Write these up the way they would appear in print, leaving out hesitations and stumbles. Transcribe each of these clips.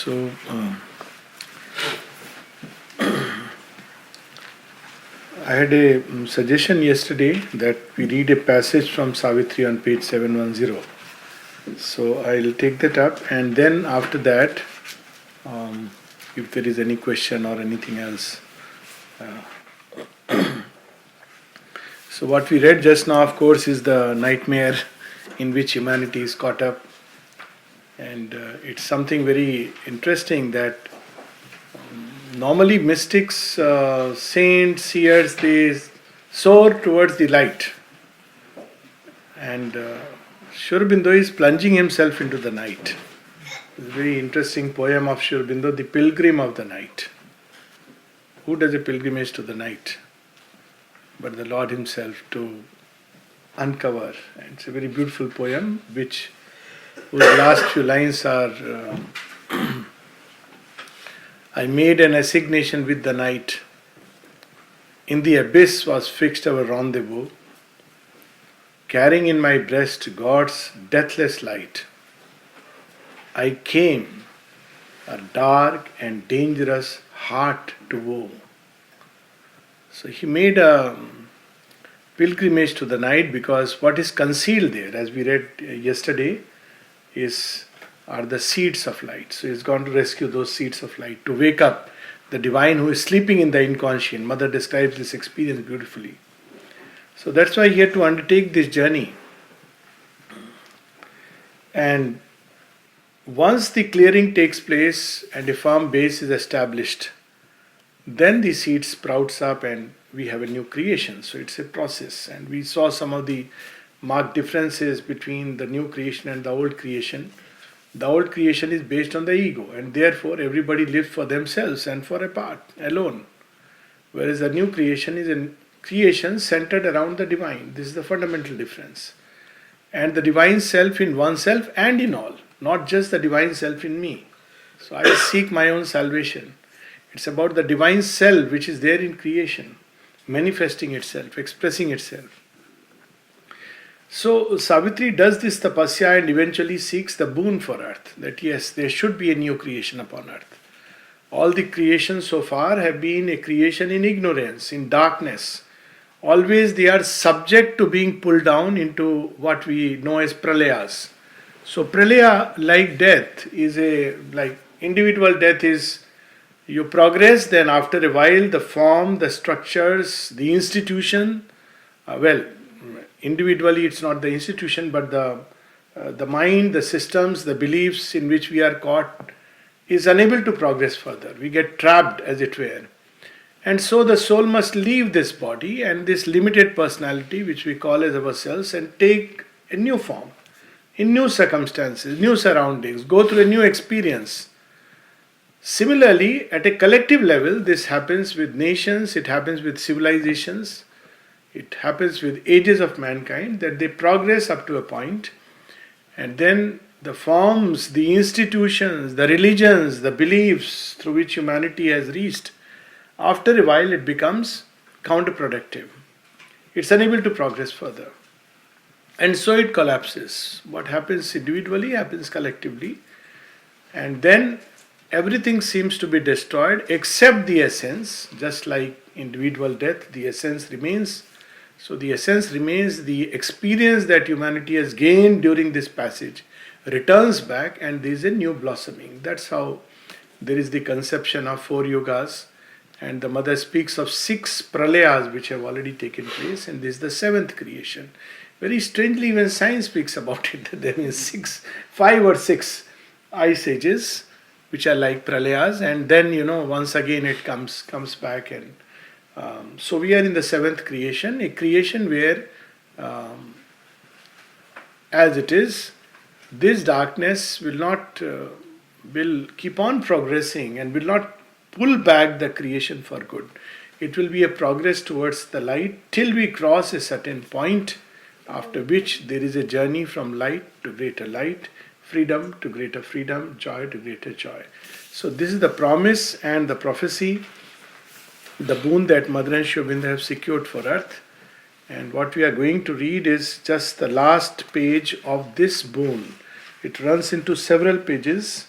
So, I had a suggestion yesterday that we read a passage from Savitri on page 710. So, I'll take that up, and then after that, if there is any question or anything else. So, what we read just now, of course, is the nightmare in which humanity is caught up. And it's something very interesting that normally mystics, saints, seers, they soar towards the light. And Sri Aurobindo is plunging himself into the night. It's a very interesting poem of Sri Aurobindo, The Pilgrim of the Night. Who does a pilgrimage to the night? But the Lord Himself to uncover. And it's a very beautiful poem whose last few lines are I made an assignation with the night. In the abyss was fixed our rendezvous, carrying in my breast God's deathless light. I came, a dark and dangerous heart to woe. So he made a pilgrimage to the night because what is concealed there, as we read yesterday, are the seeds of light. So he's gone to rescue those seeds of light, to wake up the divine who is sleeping in the inconscient. Mother describes this experience beautifully. So that's why he had to undertake this journey. And once the clearing takes place and a firm base is established, then the seed sprouts up and we have a new creation. So it's a process. And we saw some of the marked differences between the new creation and the old creation. The old creation is based on the ego, and therefore everybody lives for themselves and for a part, alone. Whereas the new creation is a creation centered around the divine. This is the fundamental difference. And the divine self in oneself and in all, not just the divine self in me. So I seek my own salvation. It's about the divine self which is there in creation, manifesting itself, expressing itself. So Savitri does this tapasya and eventually seeks the boon for earth, that yes, there should be a new creation upon earth. All the creations so far have been a creation in ignorance, in darkness. Always they are subject to being pulled down into what we know as pralayas. So pralaya, like death, like individual death is you progress, then after a while the form, the structures, the institution, individually it's not the institution, but the mind, the systems, the beliefs in which we are caught is unable to progress further. We get trapped, as it were. And so the soul must leave this body and this limited personality which we call as ourselves and take a new form, in new circumstances, new surroundings, go through a new experience. Similarly, at a collective level, this happens with nations, it happens with civilizations, it happens with ages of mankind, that they progress up to a point, and then the forms, the institutions, the religions, the beliefs through which humanity has reached, after a while it becomes counterproductive. It's unable to progress further. And so it collapses. What happens individually happens collectively. And then everything seems to be destroyed except the essence. Just like individual death, the essence remains. So the essence remains, the experience that humanity has gained during this passage returns back and there is a new blossoming. That's how there is the conception of 4 yugas, and the mother speaks of 6 pralayas which have already taken place, and this is the 7th creation. Very strangely, even science speaks about it, that there is 5 or 6 ice ages which are like pralayas, and then once again it comes back, and so we are in the 7th creation, a creation where as it is, this darkness will keep on progressing and will not pull back the creation for good. It will be a progress towards the light till we cross a certain point, after which there is a journey from light to greater light, freedom to greater freedom, joy to greater joy. So this is the promise and the prophecy, the boon that Mother and Sri Aurobindo have secured for earth. And what we are going to read is just the last page of this boon. It runs into several pages,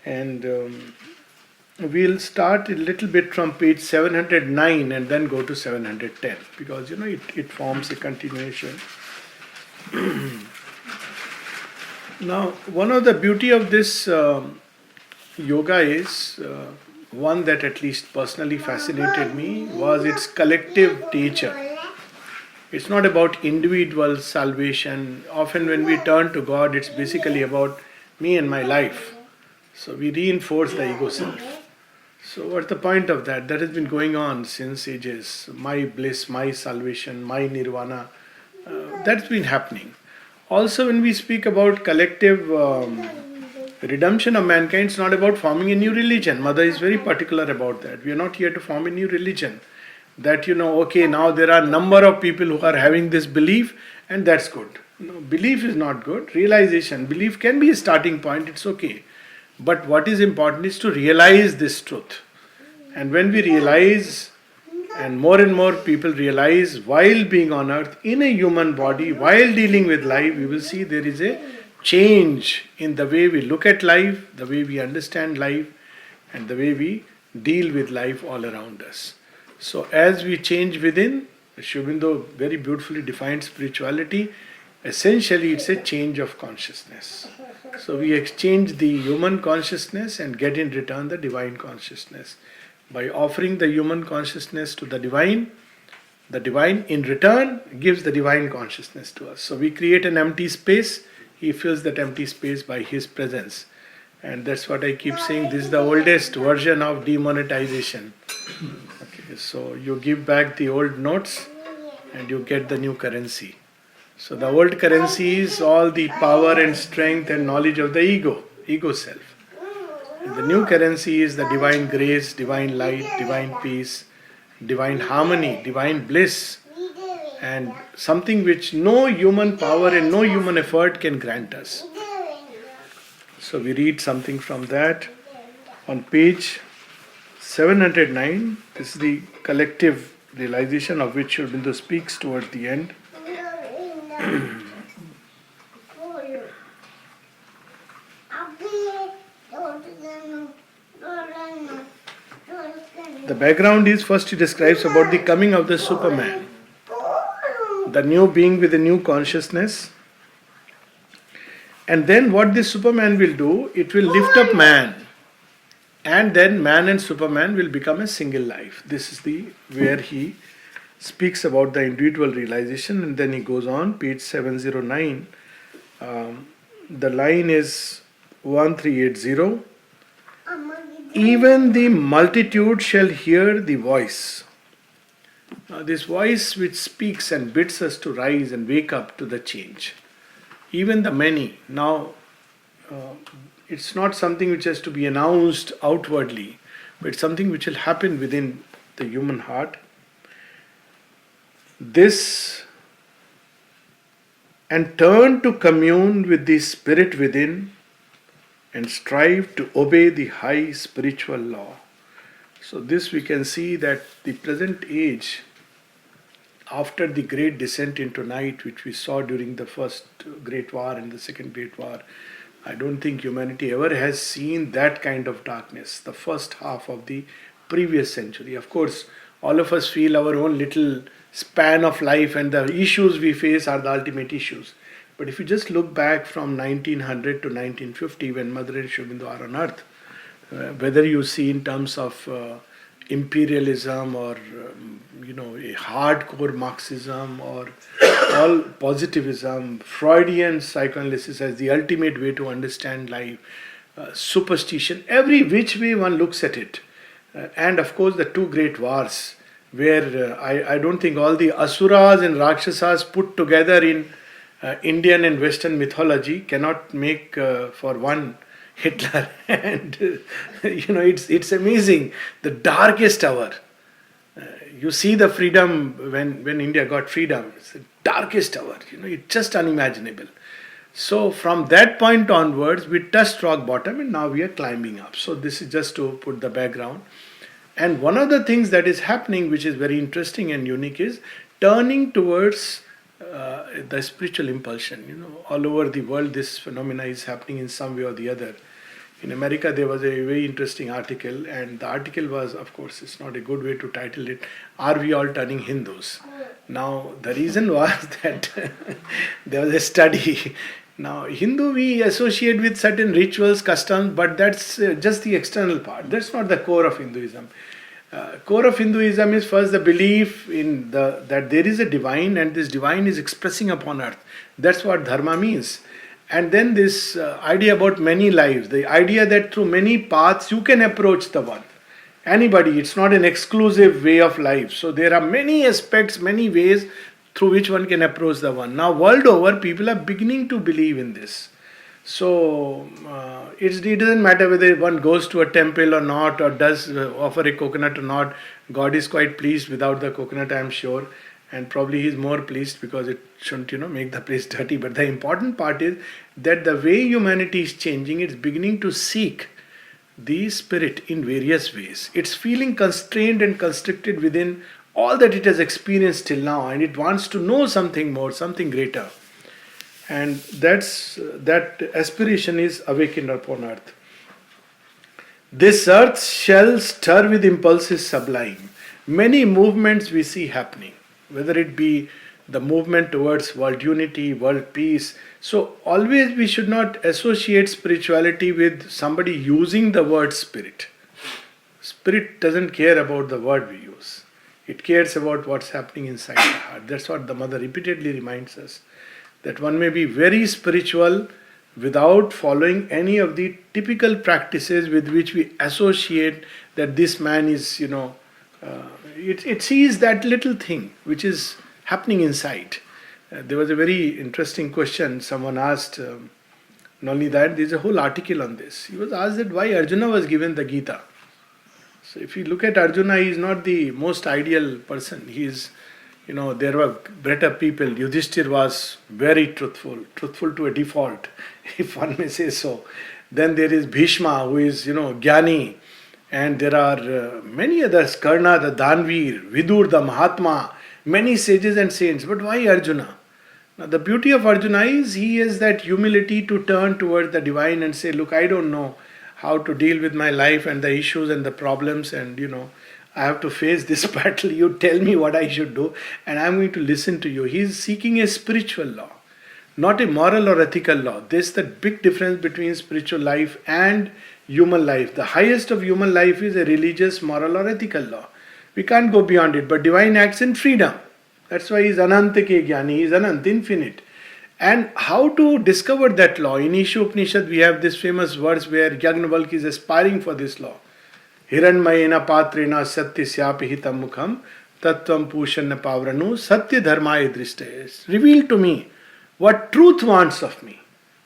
And we'll start a little bit from page 709 and then go to 710, because it forms a continuation. Now, one of the beauty of this yoga is one that at least personally fascinated me was its collective nature. It's not about individual salvation. Often when we turn to God, it's basically about me and my life. So we reinforce the ego self. So what's the point of that? That has been going on since ages. My bliss, my salvation, my nirvana. That's been happening. Also, when we speak about collective redemption of mankind, it's not about forming a new religion. Mother is very particular about that. We are not here to form a new religion. That okay, now there are a number of people who are having this belief, and that's good. Belief is not good. Realization, belief can be a starting point, it's okay. But what is important is to realize this truth. And when we realize, and more people realize while being on earth, in a human body, while dealing with life, we will see there is a change in the way we look at life, the way we understand life, and the way we deal with life all around us. So as we change within, Sri Aurobindo very beautifully defined spirituality. Essentially, it's a change of consciousness. So we exchange the human consciousness and get in return the divine consciousness. By offering the human consciousness to the divine in return gives the divine consciousness to us. So we create an empty space, he fills that empty space by his presence. And that's what I keep saying, this is the oldest version of demonetization. Okay, so you give back the old notes and you get the new currency. So the old currency is all the power and strength and knowledge of the ego self. And the new currency is the divine grace, divine light, divine peace, divine harmony, divine bliss, and something which no human power and no human effort can grant us. So we read something from that on page 709. This is the collective realization of which Sri Aurobindo speaks toward the end. The background is, first he describes about the coming of the Superman, the new being with a new consciousness. And then what this Superman will do, it will lift up man. And then man and Superman will become a single life. This is where he speaks about the individual realization, and then he goes on, page 709. The line is 1380. Even the multitude shall hear the voice. Now, this voice which speaks and bids us to rise and wake up to the change. Even the many. Now, it's not something which has to be announced outwardly, but it's something which will happen within the human heart. This, and turn to commune with the spirit within and strive to obey the high spiritual law. So this we can see that the present age, after the great descent into night which we saw during the first great war and the second great war, I don't think humanity ever has seen that kind of darkness, the first half of the previous century. Of course, all of us feel our own little span of life and the issues we face are the ultimate issues. But if you just look back from 1900 to 1950 when Mother and Sri Aurobindo are on earth, whether you see in terms of imperialism or a hardcore Marxism or all positivism, Freudian psychoanalysis as the ultimate way to understand life, superstition, every which way one looks at it. And of course the two great wars where I don't think all the Asuras and Rakshasas put together in Indian and Western mythology cannot make for one Hitler. And it's amazing. The darkest hour. You see the freedom when India got freedom. It's the darkest hour. It's just unimaginable. So from that point onwards, we touched rock bottom and now we are climbing up. So this is just to put the background. And one of the things that is happening, which is very interesting and unique, is turning towards the spiritual impulsion. All over the world this phenomena is happening in some way or the other. In America, there was a very interesting article, and the article was, of course, it's not a good way to title it, "Are We All Turning Hindus?" Now, the reason was that there was a study. Now, Hindu we associate with certain rituals, customs, but that's just the external part. That's not the core of Hinduism. Core of Hinduism is first the belief in that there is a divine, and this divine is expressing upon earth. That's what dharma means. And then this idea about many lives, the idea that through many paths you can approach the one. Anybody, it's not an exclusive way of life. So there are many aspects, many ways through which one can approach the one. Now, world over, people are beginning to believe in this. So it doesn't matter whether one goes to a temple or not, or does offer a coconut or not. God is quite pleased without the coconut, I am sure, and probably He is more pleased because it shouldn't, make the place dirty. But the important part is that the way humanity is changing, it's beginning to seek the spirit in various ways. It's feeling constrained and constricted within all that it has experienced till now, and it wants to know something more, something greater. And that aspiration is awakened upon earth. This earth shall stir with impulses sublime. Many movements we see happening, whether it be the movement towards world unity, world peace. So always we should not associate spirituality with somebody using the word spirit. Spirit doesn't care about the word we use. It cares about what's happening inside the heart. That's what the mother repeatedly reminds us. That one may be very spiritual without following any of the typical practices with which we associate that this man is, it sees that little thing which is happening inside. There was a very interesting question someone asked. Not only that, there's a whole article on this. He was asked that why Arjuna was given the Gita. So if you look at Arjuna, he is not the most ideal person. He is, there were better people. Yudhishthir was very truthful to a default, if one may say so. Then there is Bhishma, who is, Jnani. And there are many others, Karna, the Danveer, Vidur, the Mahatma, many sages and saints. But why Arjuna? Now the beauty of Arjuna is he has that humility to turn toward the divine and say, look, I don't know how to deal with my life and the issues and the problems, and I have to face this battle. You tell me what I should do and I'm going to listen to you. He is seeking a spiritual law, not a moral or ethical law. There's the big difference between spiritual life and human life. The highest of human life is a religious, moral or ethical law. We can't go beyond it, but divine acts in freedom. That's why he is Ananta ke Jnani, he is Anant, infinite. And how to discover that law? In Isha Upanishad we have this famous verse where Yagnavalkya is aspiring for this law. Hiranmayena patrena satya syapihitam mukham tattvam pushanna pavranu satya dharmaya drishtaye. Reveal to me what truth wants of me,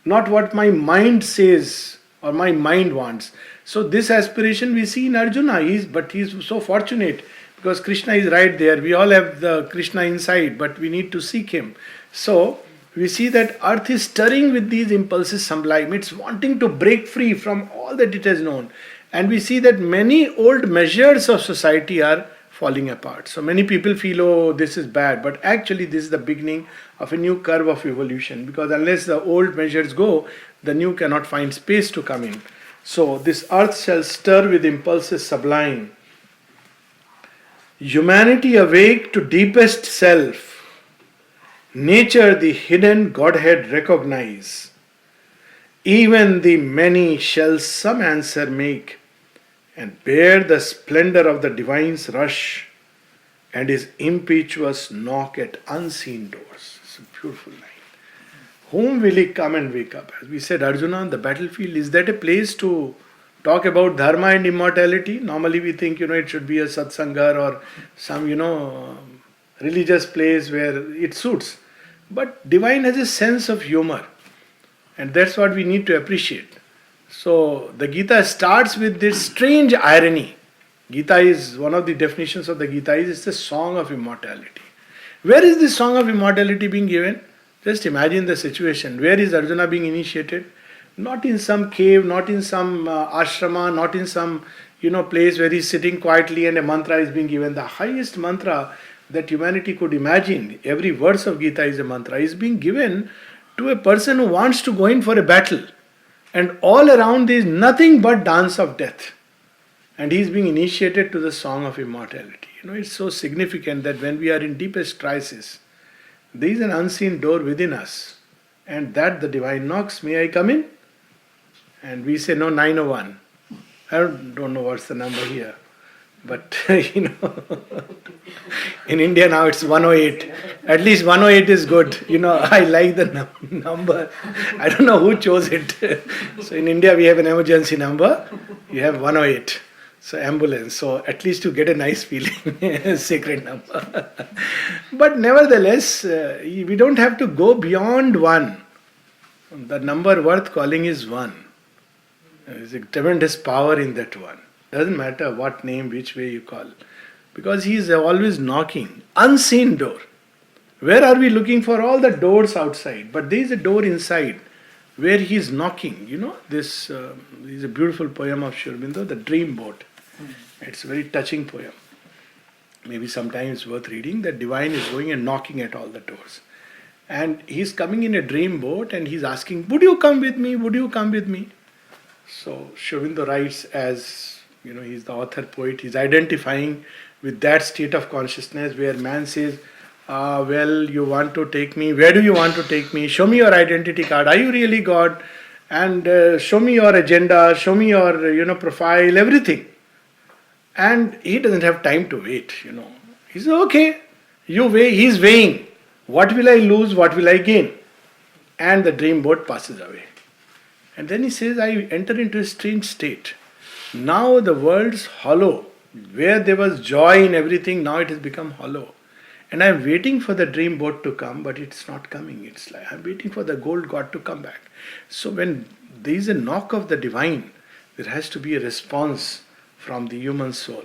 not what my mind says or my mind wants. So this aspiration we see in Arjuna, but he is so fortunate because Krishna is right there. We all have the Krishna inside, but we need to seek him. So we see that earth is stirring with these impulses sublime. It's wanting to break free from all that it has known. And we see that many old measures of society are falling apart. So many people feel, oh, this is bad. But actually this is the beginning of a new curve of evolution. Because unless the old measures go, the new cannot find space to come in. So this earth shall stir with impulses sublime. Humanity awake to deepest self. Nature the hidden Godhead recognize. Even the many shall some answer make, and bear the splendor of the divine's rush and his impetuous knock at unseen doors. It's a beautiful line. Whom will he come and wake up? As we said, Arjuna on the battlefield, is that a place to talk about dharma and immortality? Normally we think, it should be a satsanga or some, religious place where it suits. But divine has a sense of humor. And that's what we need to appreciate. So the Gita starts with this strange irony. Gita is, one of the definitions of the Gita is it's a song of immortality. Where is this song of immortality being given? Just imagine the situation. Where is Arjuna being initiated? Not in some cave, not in some ashrama, not in some place where he's sitting quietly and a mantra is being given. The highest mantra that humanity could imagine, every verse of Gita is a mantra, is being given to a person who wants to go in for a battle. And all around there is nothing but dance of death. And he is being initiated to the song of immortality. It's so significant that when we are in deepest crisis, there is an unseen door within us, and that the divine knocks, may I come in? And we say, no, 901. I don't know what's the number here. But, in India now it's 108. At least 108 is good. I like the number. I don't know who chose it. So in India we have an emergency number. You have 108. So ambulance. So at least you get a nice feeling. Sacred number. But nevertheless, we don't have to go beyond 1. The number worth calling is 1. There is a tremendous power in that 1. Doesn't matter what name, which way you call. Because he is always knocking. Unseen door. Where are we looking for all the doors outside? But there is a door inside where he is knocking. This is a beautiful poem of Sri Aurobindo, The Dream Boat. It's a very touching poem. Maybe sometimes worth reading. The divine is going and knocking at all the doors. And he's coming in a dream boat and he's asking, would you come with me? Would you come with me? So Sri Aurobindo writes as, he's the author poet, he's identifying with that state of consciousness where man says, well, you want to take me, where do you want to take me? Show me your identity card. Are you really God? And show me your agenda, show me your, profile, everything. And he doesn't have time to wait, He says, okay, you weigh, he's weighing. What will I lose, what will I gain? And the dream boat passes away. And then he says, I enter into a strange state. Now the world's hollow. Where there was joy in everything, now it has become hollow. And I'm waiting for the dream boat to come, but it's not coming. It's like I'm waiting for the gold god to come back. So when there is a knock of the divine, there has to be a response from the human soul.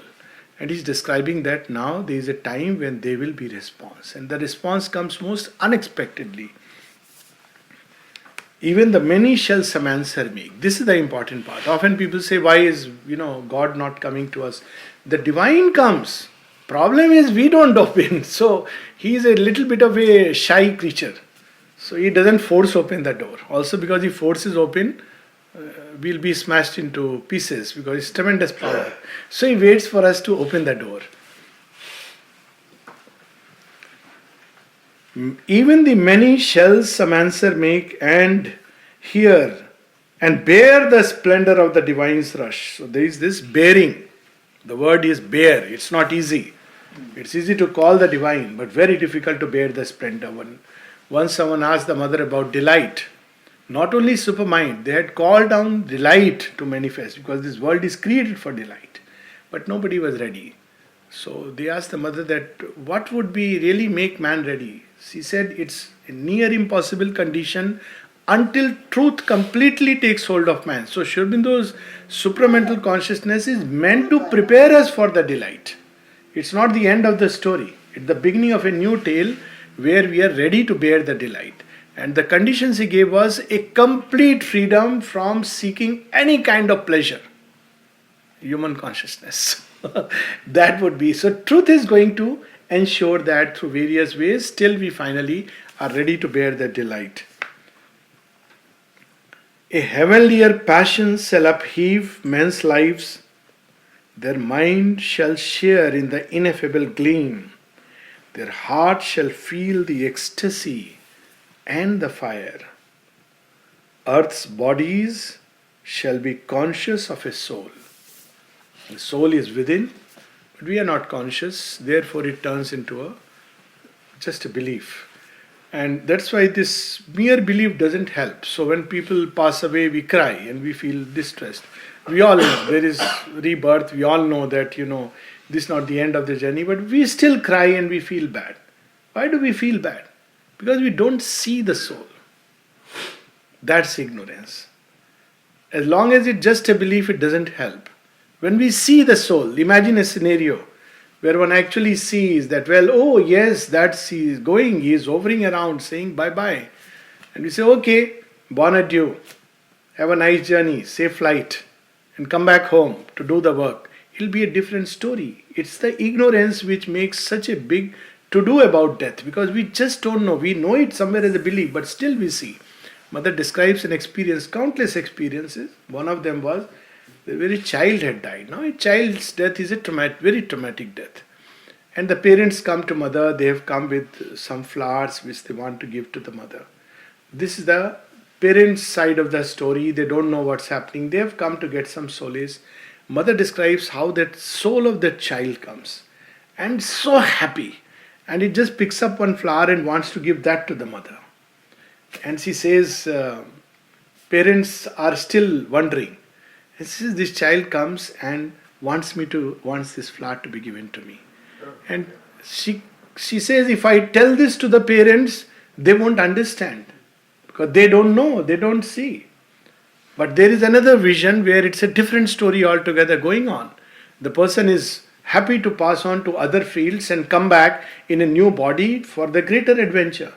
And he's describing that now there is a time when there will be response. And the response comes most unexpectedly. Even the many shall some answer make. This is the important part. Often people say, why is God not coming to us? The divine comes. Problem is we don't open. So he is a little bit of a shy creature. So he doesn't force open the door. Also because he forces open, we'll be smashed into pieces because it's tremendous power. So he waits for us to open the door. Even the many shall some answer make and hear and bear the splendor of the divine's rush. So there is this bearing. The word is bear. It's not easy. It's easy to call the divine, but very difficult to bear the splendor. Once someone asked the mother about delight. Not only supermind, they had called down delight to manifest because this world is created for delight. But nobody was ready. So they asked the mother that what would be really make man ready? She said it's a near impossible condition until truth completely takes hold of man. So Sri Aurobindo's supramental consciousness is meant to prepare us for the delight. It's not the end of the story. It's the beginning of a new tale where we are ready to bear the delight. And the conditions he gave was a complete freedom from seeking any kind of pleasure. Human consciousness. That would be. So truth is going to ensure that through various ways, till we finally are ready to bear the delight. A heavenlier passion shall upheave men's lives. Their mind shall share in the ineffable gleam. Their heart shall feel the ecstasy and the fire. Earth's bodies shall be conscious of a soul. The soul is within, but we are not conscious, therefore it turns into just a belief. And that's why this mere belief doesn't help. So when people pass away, we cry and we feel distressed. We all know there is rebirth, we all know that, this is not the end of the journey, but we still cry and we feel bad. Why do we feel bad? Because we don't see the soul. That's ignorance. As long as it's just a belief, it doesn't help. When we see the soul, imagine a scenario where one actually sees that, well, oh yes, that's he is going, he is hovering around saying bye-bye. And we say, okay, bon adieu, have a nice journey, safe flight, and come back home to do the work. It'll be a different story. It's the ignorance which makes such a big to-do about death, because we just don't know. We know it somewhere as a belief, but still we see. Mother describes an experience, countless experiences. One of them was the very child had died. Now, a child's death is a very traumatic death. And the parents come to mother, they have come with some flowers which they want to give to the mother. This is the parents' side of the story. They don't know what's happening. They have come to get some solace. Mother describes how that soul of that child comes and so happy. And it just picks up one flower and wants to give that to the mother. And she says, parents are still wondering. And she says, this child comes and wants this flower to be given to me. And she says, if I tell this to the parents, they won't understand. Because they don't know, they don't see. But there is another vision where it's a different story altogether going on. The person is happy to pass on to other fields and come back in a new body for the greater adventure.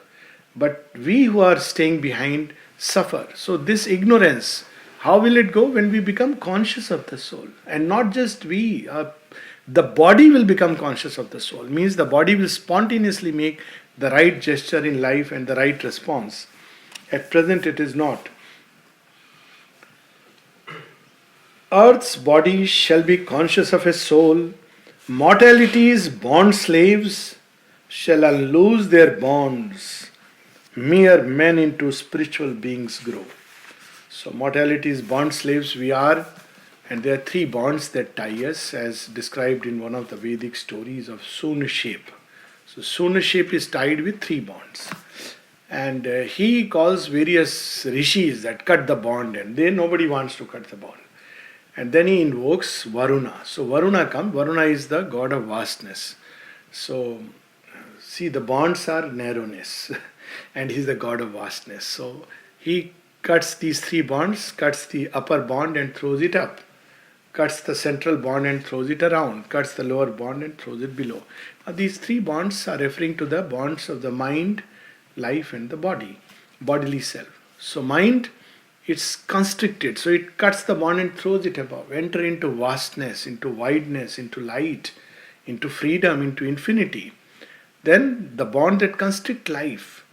But we who are staying behind suffer. So this ignorance, how will it go when we become conscious of the soul? And not just we, the body will become conscious of the soul. Means the body will spontaneously make the right gesture in life and the right response. At present it is not. Earth's body shall be conscious of a soul. Mortality's bond slaves shall unloose their bonds. Mere men into spiritual beings grow. So mortality's bond slaves we are, and there are three bonds that tie us as described in one of the Vedic stories of Sunashep. So Sunashep is tied with three bonds. And he calls various rishis that cut the bond, and nobody wants to cut the bond. And then he invokes Varuna. So Varuna comes. Varuna is the god of vastness. So see, the bonds are narrowness and he's the god of vastness. So he cuts these three bonds, cuts the upper bond and throws it up, cuts the central bond and throws it around, cuts the lower bond and throws it below. Now these three bonds are referring to the bonds of the mind, life and the body, bodily self. So mind, it's constricted, so it cuts the bond and throws it above. Enter into vastness, into wideness, into light, into freedom, into infinity. Then the bond that constricts life,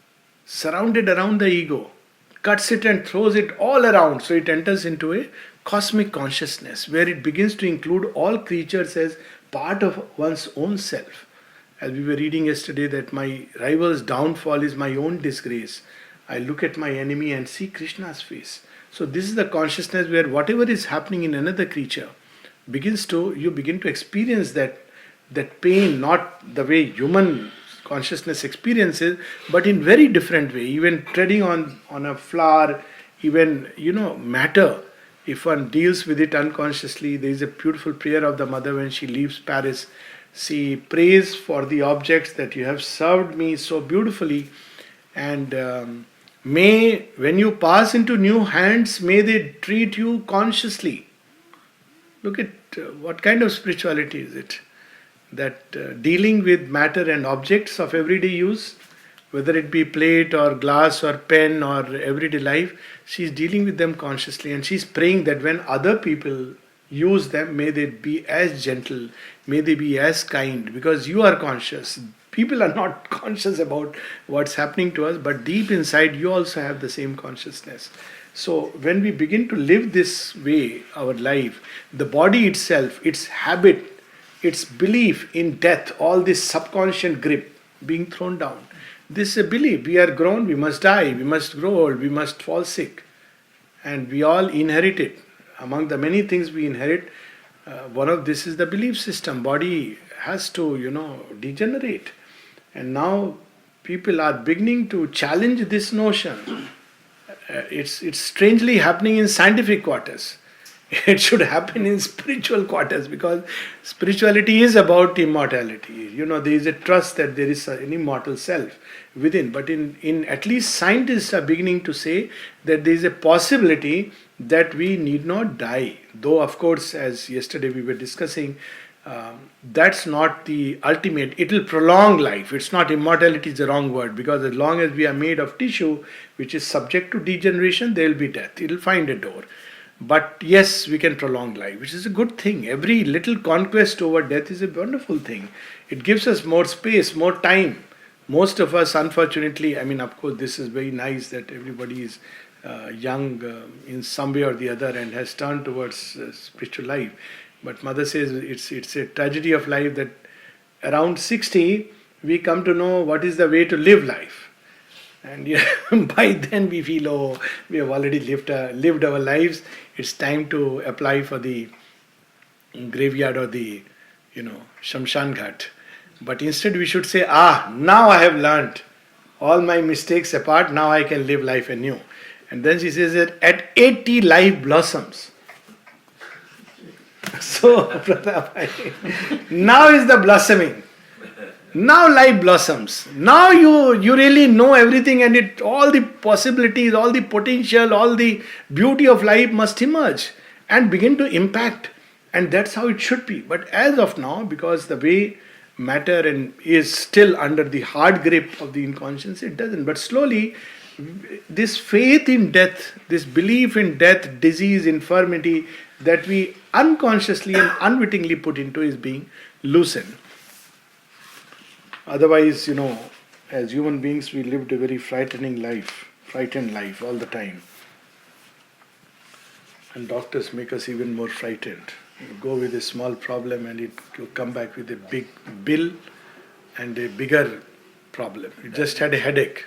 surrounded around the ego, cuts it and throws it all around. So it enters into a cosmic consciousness where it begins to include all creatures as part of one's own self. As we were reading yesterday, that my rival's downfall is my own disgrace. I look at my enemy and see Krishna's face. So this is the consciousness where whatever is happening in another creature you begin to experience that pain, not the way human consciousness experiences, but in very different way. Even treading on a flower, even matter, if one deals with it unconsciously. There is a beautiful prayer of the mother when she leaves Paris. She prays for the objects that you have served me so beautifully, and may, when you pass into new hands, may they treat you consciously. Look at what kind of spirituality is it? That dealing with matter and objects of everyday use, whether it be plate or glass or pen or everyday life, she's dealing with them consciously, and she's praying that when other people use them, may they be as gentle, may they be as kind, because you are conscious. People are not conscious about what's happening to us, but deep inside you also have the same consciousness. So when we begin to live this way, our life, the body itself, its habit, its belief in death, all this subconscious grip being thrown down. This is a belief. We are grown, we must die, we must grow old, we must fall sick. And we all inherit it. Among the many things we inherit, one of this is the belief system. Body has to, degenerate. And now people are beginning to challenge this notion. It's strangely happening in scientific quarters. It should happen in spiritual quarters, because spirituality is about immortality. There is a trust that there is an immortal self within. But in at least scientists are beginning to say that there is a possibility that we need not die. Though, of course, as yesterday we were discussing, that's not the ultimate. It will prolong life. It's not immortality is the wrong word, because as long as we are made of tissue which is subject to degeneration, there will be death. It will find a door. But yes, we can prolong life, which is a good thing. Every little conquest over death is a wonderful thing. It gives us more space, more time. Most of us, unfortunately, of course, this is very nice that everybody is young in some way or the other and has turned towards spiritual life. But mother says it's a tragedy of life that around 60 we come to know what is the way to live life. And by then we feel, oh, we have already lived our lives. It's time to apply for the graveyard or the, Shamshan Ghat. But instead we should say, now I have learned all my mistakes apart, now I can live life anew. And then she says that at 80 life blossoms. So, now is the blossoming. Now life blossoms. Now you really know everything, and all the possibilities, all the potential, all the beauty of life must emerge and begin to impact. And that's how it should be. But as of now, because the way matter is still under the hard grip of the inconscience, it doesn't. But slowly, this faith in death, this belief in death, disease, infirmity that we unconsciously and unwittingly put into is being loosened. Otherwise, as human beings, we lived a very frightened life all the time. And doctors make us even more frightened. You go with a small problem and you come back with a big bill and a bigger problem. You just had a headache.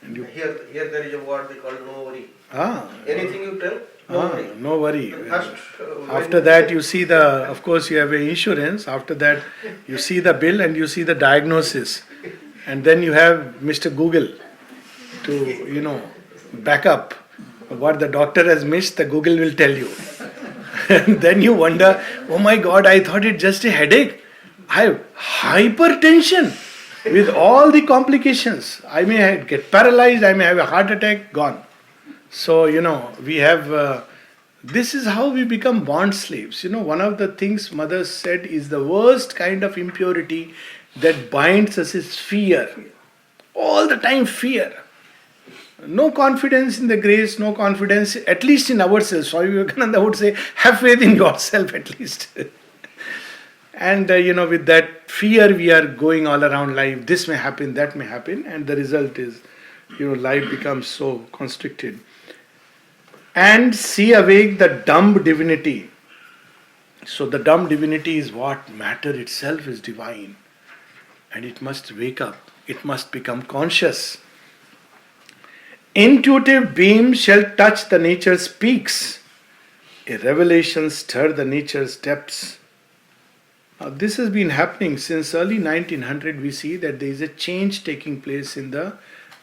And Here there is a word they call no worry. Ah. Anything you tell, no worry. First, After that you see of course you have an insurance, after that you see the bill and you see the diagnosis. And then you have Mr. Google to, back up what the doctor has missed, the Google will tell you. And then you wonder, oh my God, I thought it's just a headache. I have hypertension with all the complications. I may get paralyzed, I may have a heart attack, gone. So, we have, this is how we become bond slaves. One of the things Mother said is the worst kind of impurity that binds us is fear. All the time fear. No confidence in the grace, no confidence, at least in ourselves. Swami Vivekananda would say, have faith in yourself at least. And, with that fear, we are going all around life. This may happen, that may happen. And the result is, life becomes so constricted. And see awake the dumb divinity. So the dumb divinity is what? Matter itself is divine. And it must wake up. It must become conscious. Intuitive beam shall touch the nature's peaks. A revelation stir the nature's depths. Now, this has been happening since early 1900. We see that there is a change taking place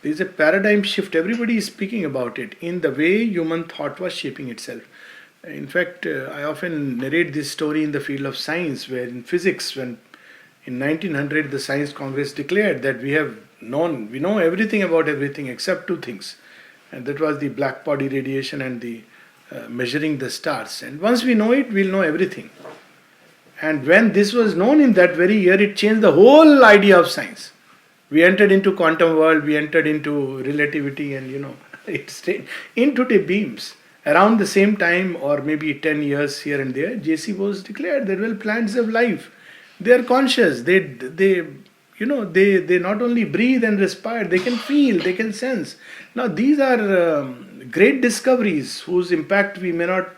there is a paradigm shift. Everybody is speaking about it in the way human thought was shaping itself. In fact, I often narrate this story in the field of science, where in physics, when in 1900 the Science Congress declared that we know everything about everything except two things. And that was the black body radiation and the measuring the stars. And once we know it, we'll know everything. And when this was known in that very year, it changed the whole idea of science. We entered into quantum world, we entered into relativity, and it stayed. Intuitive beams. Around the same time, or maybe 10 years here and there, J.C. Bose declared that, well, plants have life. They are conscious. They not only breathe and respire, they can feel, they can sense. Now, these are great discoveries whose impact we may not,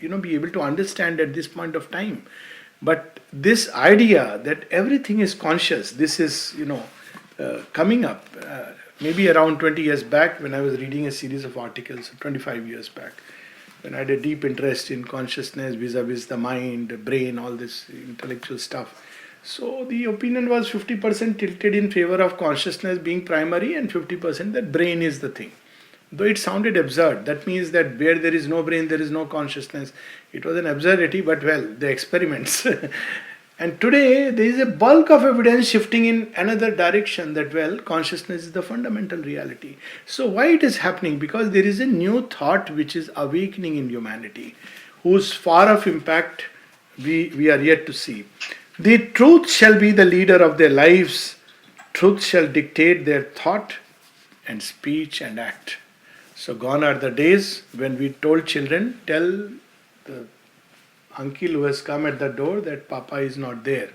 be able to understand at this point of time. But this idea that everything is conscious, this is, coming up. Maybe around 20 years back, when I was reading a series of articles, 25 years back, when I had a deep interest in consciousness vis-a-vis the mind, brain, all this intellectual stuff. So the opinion was 50% tilted in favor of consciousness being primary and 50% that brain is the thing. Though it sounded absurd, that means that where there is no brain, there is no consciousness. It was an absurdity, but well, the experiments. And today, there is a bulk of evidence shifting in another direction that, well, consciousness is the fundamental reality. So why it is happening? Because there is a new thought which is awakening in humanity, whose far of impact we are yet to see. The truth shall be the leader of their lives. Truth shall dictate their thought and speech and act. So gone are the days when we told children, tell the uncle who has come at the door that Papa is not there.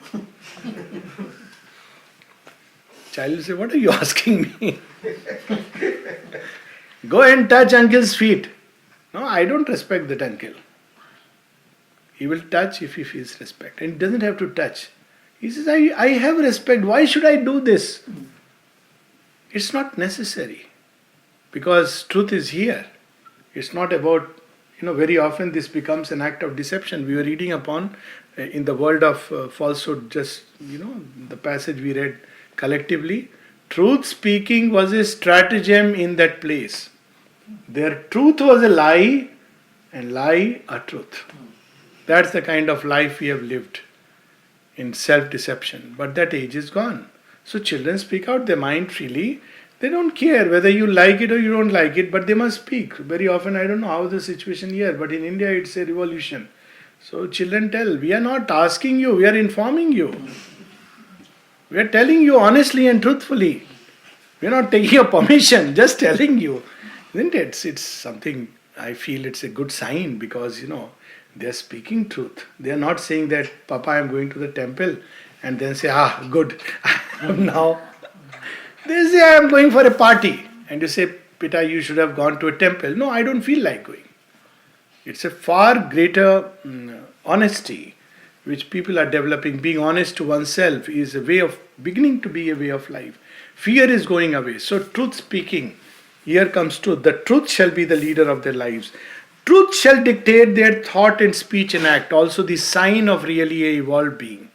Child will say, what are you asking me? Go and touch uncle's feet. No, I don't respect that uncle. He will touch if he feels respect. And he doesn't have to touch. He says, I have respect. Why should I do this? It's not necessary. Because truth is here. It's not about, very often this becomes an act of deception. We were reading upon in the world of falsehood, just, the passage we read collectively. Truth speaking was a stratagem in that place. Their truth was a lie and lie a truth. That's the kind of life we have lived in self-deception. But that age is gone. So children speak out their mind freely. They don't care whether you like it or you don't like it, but they must speak. Very often, I don't know how the situation here, but in India it's a revolution. So children tell, we are not asking you, we are informing you. We are telling you honestly and truthfully. We are not taking your permission, just telling you. Isn't it? It's something, I feel it's a good sign because, they are speaking truth. They are not saying that, Papa, I am going to the temple, and then say, good, now. They say, I am going for a party. And you say, Pita, you should have gone to a temple. No, I don't feel like going. It's a far greater honesty which people are developing. Being honest to oneself is a way of, beginning to be a way of life. Fear is going away. So truth speaking, here comes truth. The truth shall be the leader of their lives. Truth shall dictate their thought and speech and act. Also the sign of really a evolved being.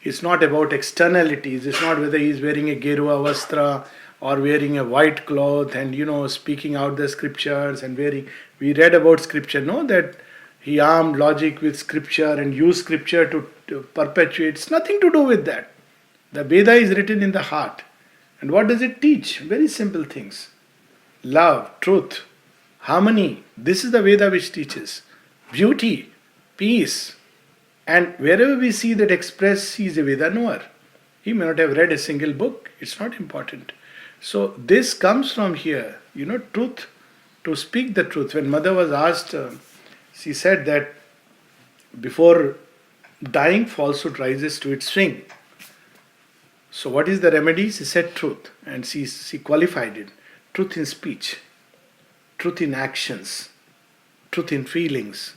It's not about externalities. It's not whether he's wearing a gerua vastra or wearing a white cloth and speaking out the scriptures and wearing. We read about scripture, no? That he armed logic with scripture and used scripture to perpetuate. It's nothing to do with that. The Veda is written in the heart. And what does it teach? Very simple things. Love, truth, harmony. This is the Veda which teaches. Beauty, peace. And wherever we see that expressed, he is a Veda knower. He may not have read a single book. It's not important. So this comes from here. Truth, to speak the truth. When mother was asked, she said that before dying, falsehood rises to its swing. So what is the remedy? She said truth. And she qualified it. Truth in speech. Truth in actions. Truth in feelings.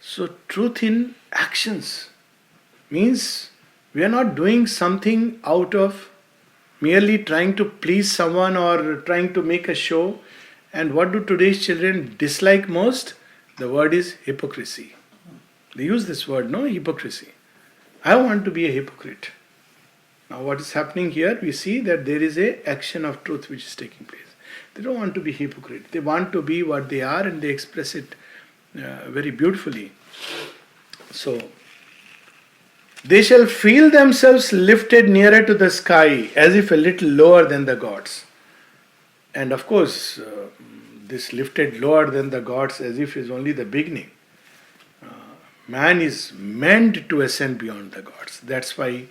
So truth in actions means we are not doing something out of merely trying to please someone or trying to make a show. And what do today's children dislike most? The word is hypocrisy. They use this word, no? Hypocrisy. I want to be a hypocrite. Now what is happening here? We see that there is a action of truth which is taking place. They don't want to be hypocrite. They want to be what they are and they express it very beautifully. So, they shall feel themselves lifted nearer to the sky as if a little lower than the gods. And of course, this lifted lower than the gods as if is only the beginning. Man is meant to ascend beyond the gods. That's why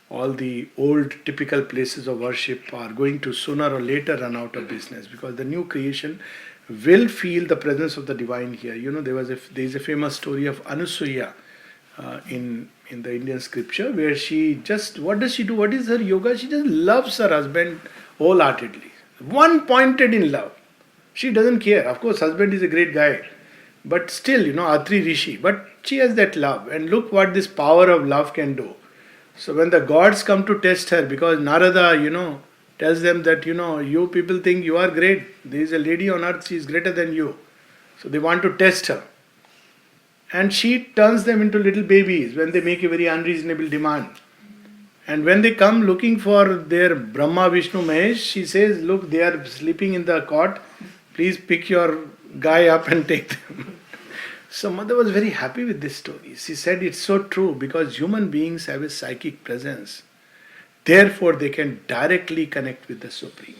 all the old typical places of worship are going to sooner or later run out of business because the new creation will feel the presence of the divine here. There is a famous story of Anusuya in the Indian scripture where she just, what does she do? What is her yoga? She just loves her husband wholeheartedly. One pointed in love. She doesn't care. Of course, husband is a great guy. But still, Atri Rishi. But she has that love. And look what this power of love can do. So when the gods come to test her, because Narada, tells them that, you people think you are great. There is a lady on earth, she is greater than you. So they want to test her. And she turns them into little babies when they make a very unreasonable demand. And when they come looking for their Brahma, Vishnu, Mahesh, she says, look, they are sleeping in the cot. Please pick your guy up and take them. So mother was very happy with this story. She said it's so true because human beings have a psychic presence. Therefore, they can directly connect with the Supreme.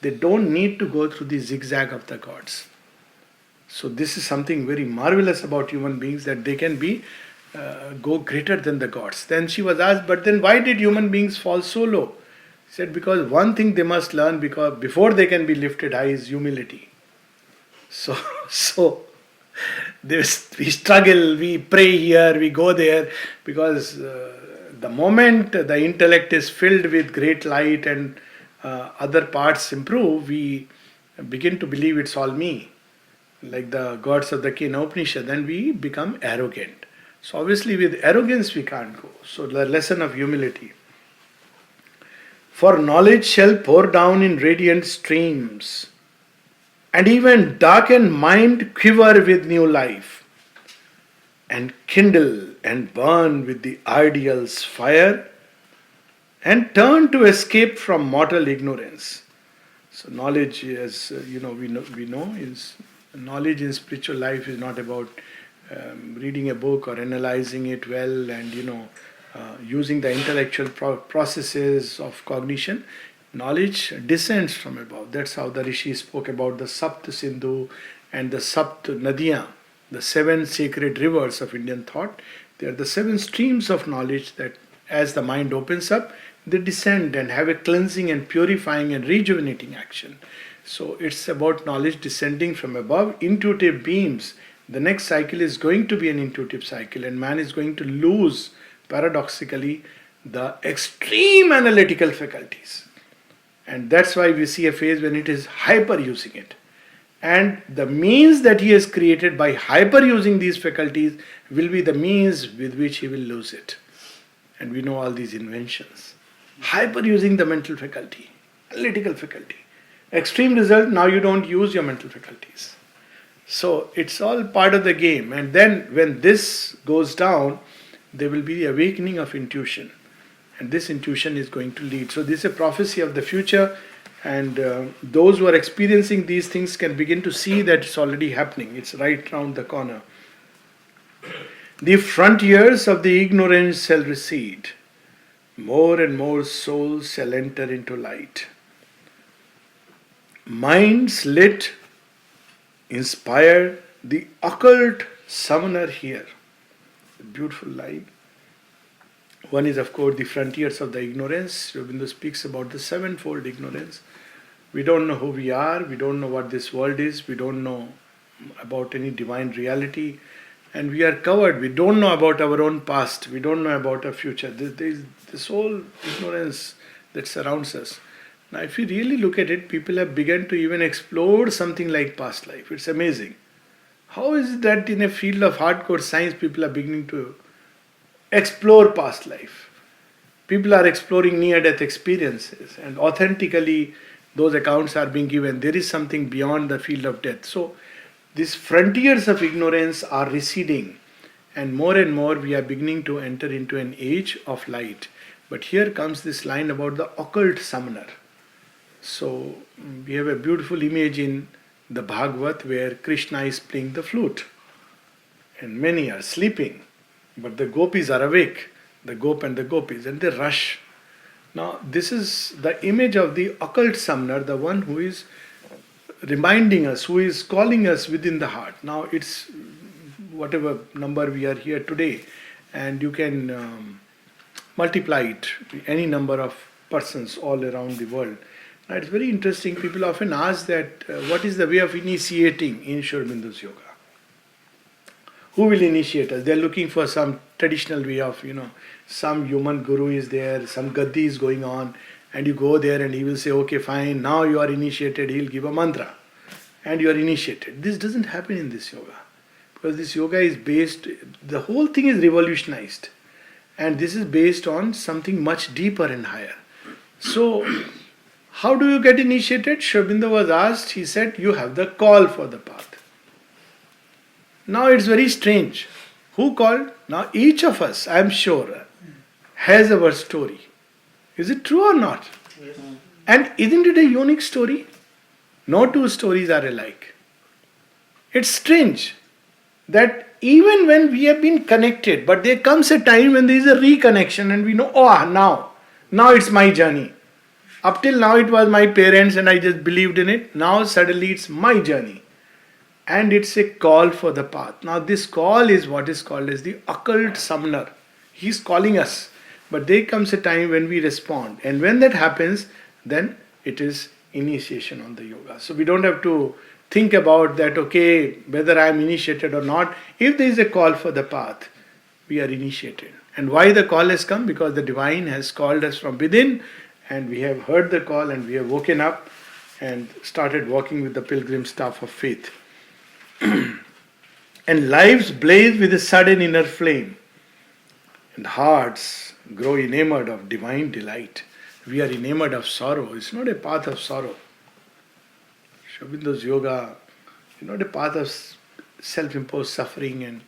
They don't need to go through the zigzag of the gods. So this is something very marvelous about human beings, that they can go greater than the gods. Then she was asked, but then why did human beings fall so low? She said, because one thing they must learn because before they can be lifted high is humility. So we struggle, we pray here, we go there, because the moment the intellect is filled with great light and other parts improve, we begin to believe it's all me, like the gods of the Kena Upanishad, then we become arrogant. So obviously with arrogance we can't go. So the lesson of humility. For knowledge shall pour down in radiant streams, and even darkened mind quiver with new life, and kindle and burn with the ideal's fire, and turn to escape from mortal ignorance. So knowledge, as we know is knowledge in spiritual life is not about reading a book or analyzing it well and using the intellectual processes of cognition. Knowledge descends from above. That's how the Rishi spoke about the Sapt Sindhu and the Sapt Nadiyan, the 7 sacred rivers of Indian thought. They are the 7 streams of knowledge that as the mind opens up, they descend and have a cleansing and purifying and rejuvenating action. So it's about knowledge descending from above, intuitive beams. The next cycle is going to be an intuitive cycle, and man is going to lose, paradoxically, the extreme analytical faculties. And that's why we see a phase when it is hyper using it. And the means that he has created by hyper using these faculties will be the means with which he will lose it. And we know all these inventions. Hyper using the mental faculty, analytical faculty. Extreme result, now you don't use your mental faculties. So it's all part of the game. And then when this goes down, there will be the awakening of intuition. And this intuition is going to lead. So this is a prophecy of the future. And those who are experiencing these things can begin to see that it's already happening. It's right round the corner. The frontiers of the ignorance shall recede. More and more souls shall enter into light. Minds lit, inspire the occult summoner here. A beautiful line. One is, of course, the frontiers of the ignorance. Sri Aurobindo speaks about the 7-fold ignorance. We don't know who we are. We don't know what this world is. We don't know about any divine reality. And we are covered. We don't know about our own past. We don't know about our future. There is this whole ignorance that surrounds us. Now, if you really look at it, people have begun to even explore something like past life. It's amazing. How is it that in a field of hardcore science, people are beginning to explore past life? People are exploring near-death experiences, and authentically those accounts are being given. There is something beyond the field of death. So these frontiers of ignorance are receding, and more we are beginning to enter into an age of light. But here comes this line about the occult summoner. So we have a beautiful image in the Bhagavad where Krishna is playing the flute, and many are sleeping, but the gopis are awake, the gop and the gopis, and they rush. Now this is the image of the occult summoner, the one who is reminding us, who is calling us within the heart. Now it's whatever number we are here today, and you can multiply it, any number of persons all around the world. Now it's very interesting. People often ask that what is the way of initiating in Sri Aurobindo's yoga? Who will initiate us? They're looking for some traditional way of, some human guru is there, some gaddi is going on, and you go there and he will say, okay, fine, now you are initiated. He'll give a mantra and you are initiated. This doesn't happen in this yoga, because this yoga is based, the whole thing is revolutionized, and this is based on something much deeper and higher. So how do you get initiated? Sri Aurobindo was asked, he said, you have the call for the path. Now it's very strange. Who called? Now each of us, I am sure, has our story. Is it true or not? Yes. And isn't it a unique story? No two stories are alike. It's strange that even when we have been connected, but there comes a time when there is a reconnection and we know, now it's my journey. Up till now it was my parents and I just believed in it. Now suddenly it's my journey. And it's a call for the path. Now this call is what is called as the occult summoner. He's calling us. But there comes a time when we respond. And when that happens, then it is initiation on the yoga. So we don't have to think about that, okay, whether I am initiated or not. If there is a call for the path, we are initiated. And why the call has come? Because the divine has called us from within, and we have heard the call and we have woken up, and started walking with the pilgrim staff of faith. And lives blaze with a sudden inner flame, and hearts grow enamored of divine delight. We are enamored of sorrow. It's not a path of sorrow. Sri Aurobindo's yoga is not a path of self-imposed suffering and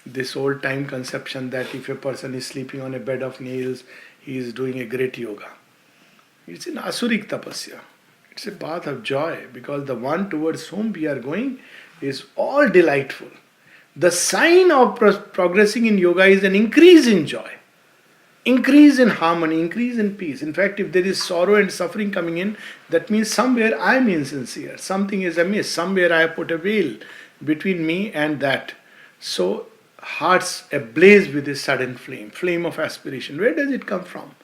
this old time conception that if a person is sleeping on a bed of nails, he is doing a great yoga. It's an asurik tapasya. It's a path of joy because the one towards whom we are going is all delightful. The sign of progressing in yoga is an increase in joy, increase in harmony, increase in peace. In fact, if there is sorrow and suffering coming in, that means somewhere I am insincere, something is amiss, somewhere I have put a veil between me and that. So, hearts ablaze with this sudden flame of aspiration. Where does it come from?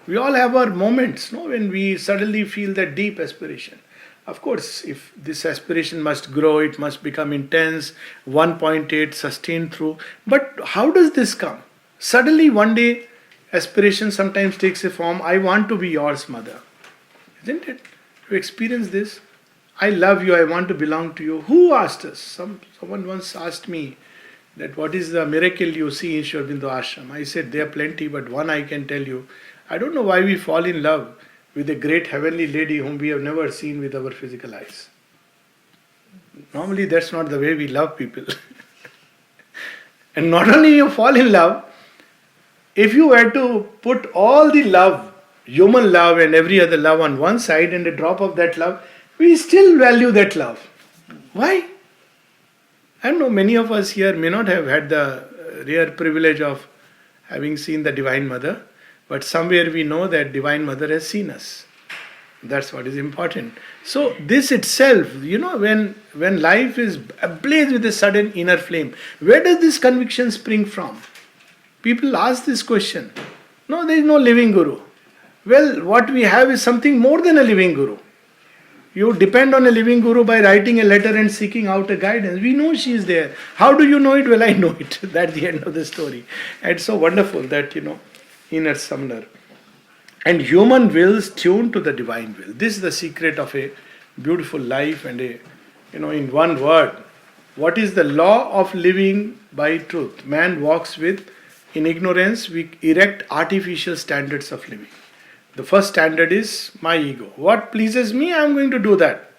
We all have our moments, no, when we suddenly feel that deep aspiration. Of course, if this aspiration must grow, it must become intense, 1.8, sustained through. But how does this come? Suddenly one day, aspiration sometimes takes a form, I want to be yours, mother. Isn't it? To experience this, I love you, I want to belong to you. Who asked us? Someone once asked me that what is the miracle you see in Sri Aurobindo Ashram? I said, there are plenty, but one I can tell you. I don't know why we fall in love with a great heavenly lady whom we have never seen with our physical eyes. Normally that's not the way we love people. And not only you fall in love, if you were to put all the love, human love and every other love on one side and a drop of that love, we still value that love. Why? I don't know, many of us here may not have had the rare privilege of having seen the Divine Mother, but somewhere we know that Divine Mother has seen us. That's what is important. So this itself, when life is ablaze with a sudden inner flame, where does this conviction spring from? People ask this question. No, there is no living guru. Well, what we have is something more than a living guru. You depend on a living guru by writing a letter and seeking out a guidance. We know she is there. How do you know it? Well, I know it. That's the end of the story. And it's so wonderful that, inner summoner. And human wills tuned to the divine will. This is the secret of a beautiful life and in one word. What is the law of living by truth? Man walks in ignorance, we erect artificial standards of living. The first standard is my ego. What pleases me, I am going to do that.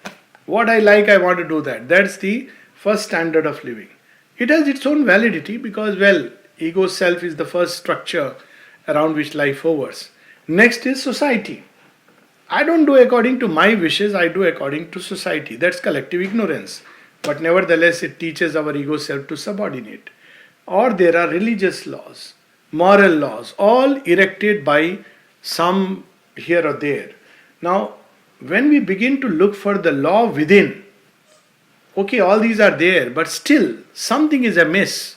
What I like, I want to do that. That's the first standard of living. It has its own validity because, ego self is the first structure around which life hovers. Next is society. I don't do according to my wishes, I do according to society. That's collective ignorance. But nevertheless, it teaches our ego self to subordinate. Or there are religious laws, moral laws, all erected by some here or there. Now, when we begin to look for the law within, okay, all these are there, but still something is amiss.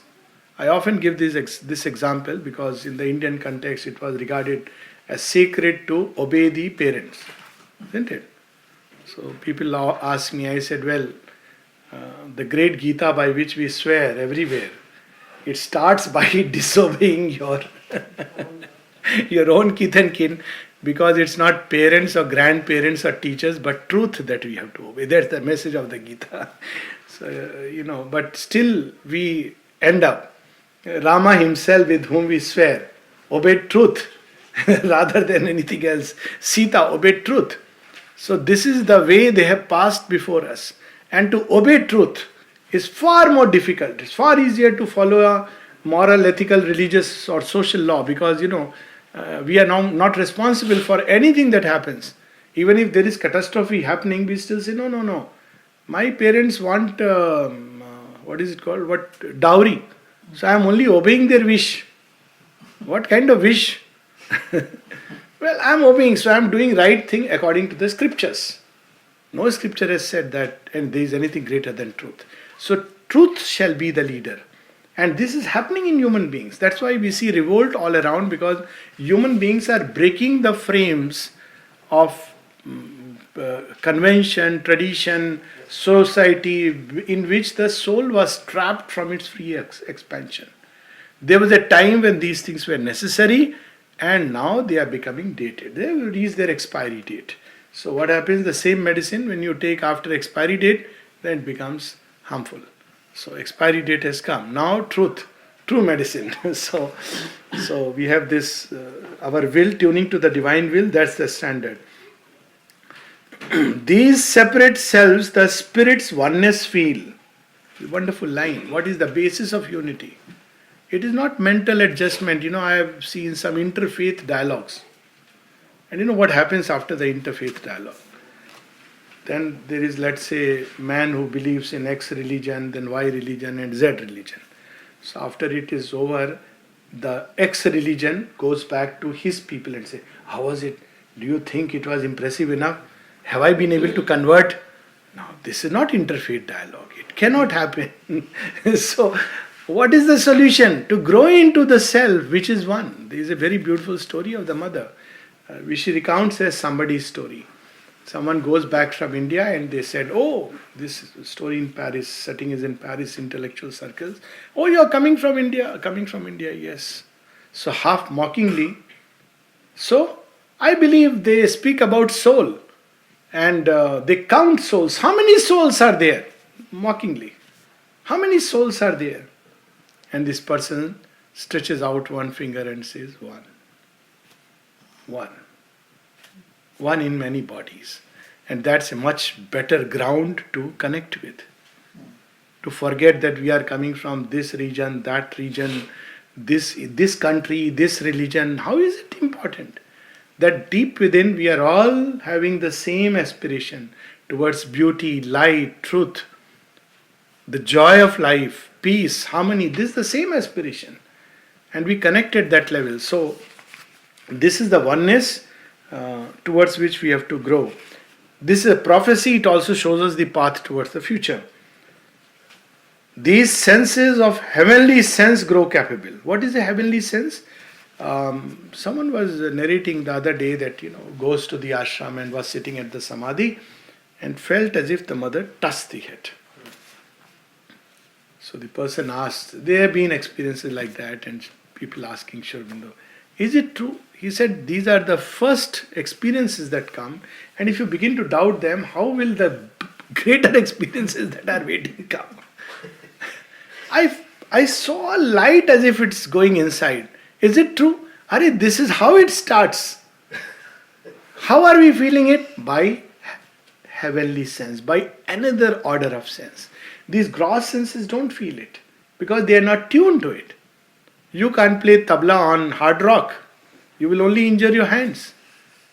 I often give this example because in the Indian context it was regarded as sacred to obey the parents, isn't it? So people ask me, I said, the great Gita by which we swear everywhere, it starts by disobeying your own kith and kin, because it's not parents or grandparents or teachers, but truth that we have to obey. That's the message of the Gita. So, but still we end up, Rama himself with whom we swear, obeyed truth rather than anything else. Sita obeyed truth. So this is the way they have passed before us. And to obey truth is far more difficult. It's far easier to follow a moral, ethical, religious or social law because, we are now not responsible for anything that happens. Even if there is catastrophe happening, we still say, no. My parents want, dowry. So I am only obeying their wish. What kind of wish? I am obeying, so I am doing right thing according to the scriptures. No scripture has said that and there is anything greater than truth. So truth shall be the leader. And this is happening in human beings. That's why we see revolt all around, because human beings are breaking the frames of convention, tradition, society in which the soul was trapped from its free expansion. There was a time when these things were necessary and now they are becoming dated. They will reach their expiry date. So what happens? The same medicine, when you take after expiry date, then it becomes harmful. So expiry date has come. Now true medicine. so we have this, our will tuning to the divine will, that's the standard. These separate selves, the spirit's oneness feel. Wonderful line. What is the basis of unity? It is not mental adjustment. I have seen some interfaith dialogues. And what happens after the interfaith dialogue? Then there is, let's say, man who believes in X religion, then Y religion and Z religion. So after it is over, the X religion goes back to his people and say, how was it? Do you think it was impressive enough? Have I been able to convert? No, this is not interfaith dialogue. It cannot happen. So, what is the solution? To grow into the self, which is one. There is a very beautiful story of the mother, which she recounts as somebody's story. Someone goes back from India and they said, oh, this story in Paris, setting is in Paris intellectual circles. Oh, you're coming from India? Coming from India, yes. So half mockingly. So, I believe they speak about soul. And they count souls. How many souls are there? Mockingly. How many souls are there? And this person stretches out one finger and says, one. One. One in many bodies. And that's a much better ground to connect with. To forget that we are coming from this region, that region, this country, this religion. How is it important? That deep within we are all having the same aspiration towards beauty, light, truth, the joy of life, peace, harmony. This is the same aspiration. And we connect at that level. So, this is the oneness towards which we have to grow. This is a prophecy. It also shows us the path towards the future. These senses of heavenly sense grow capable. What is a heavenly sense? Someone was narrating the other day that, goes to the ashram and was sitting at the samadhi and felt as if the mother touched the head. So the person asked, there have been experiences like that, and people asking Sri Aurobindo, is it true? He said, these are the first experiences that come, and if you begin to doubt them, how will the greater experiences that are waiting come? I saw a light as if it's going inside. Is it true? This is how it starts. How are we feeling it? By heavenly sense, by another order of sense. These gross senses don't feel it because they are not tuned to it. You can't play tabla on hard rock. You will only injure your hands.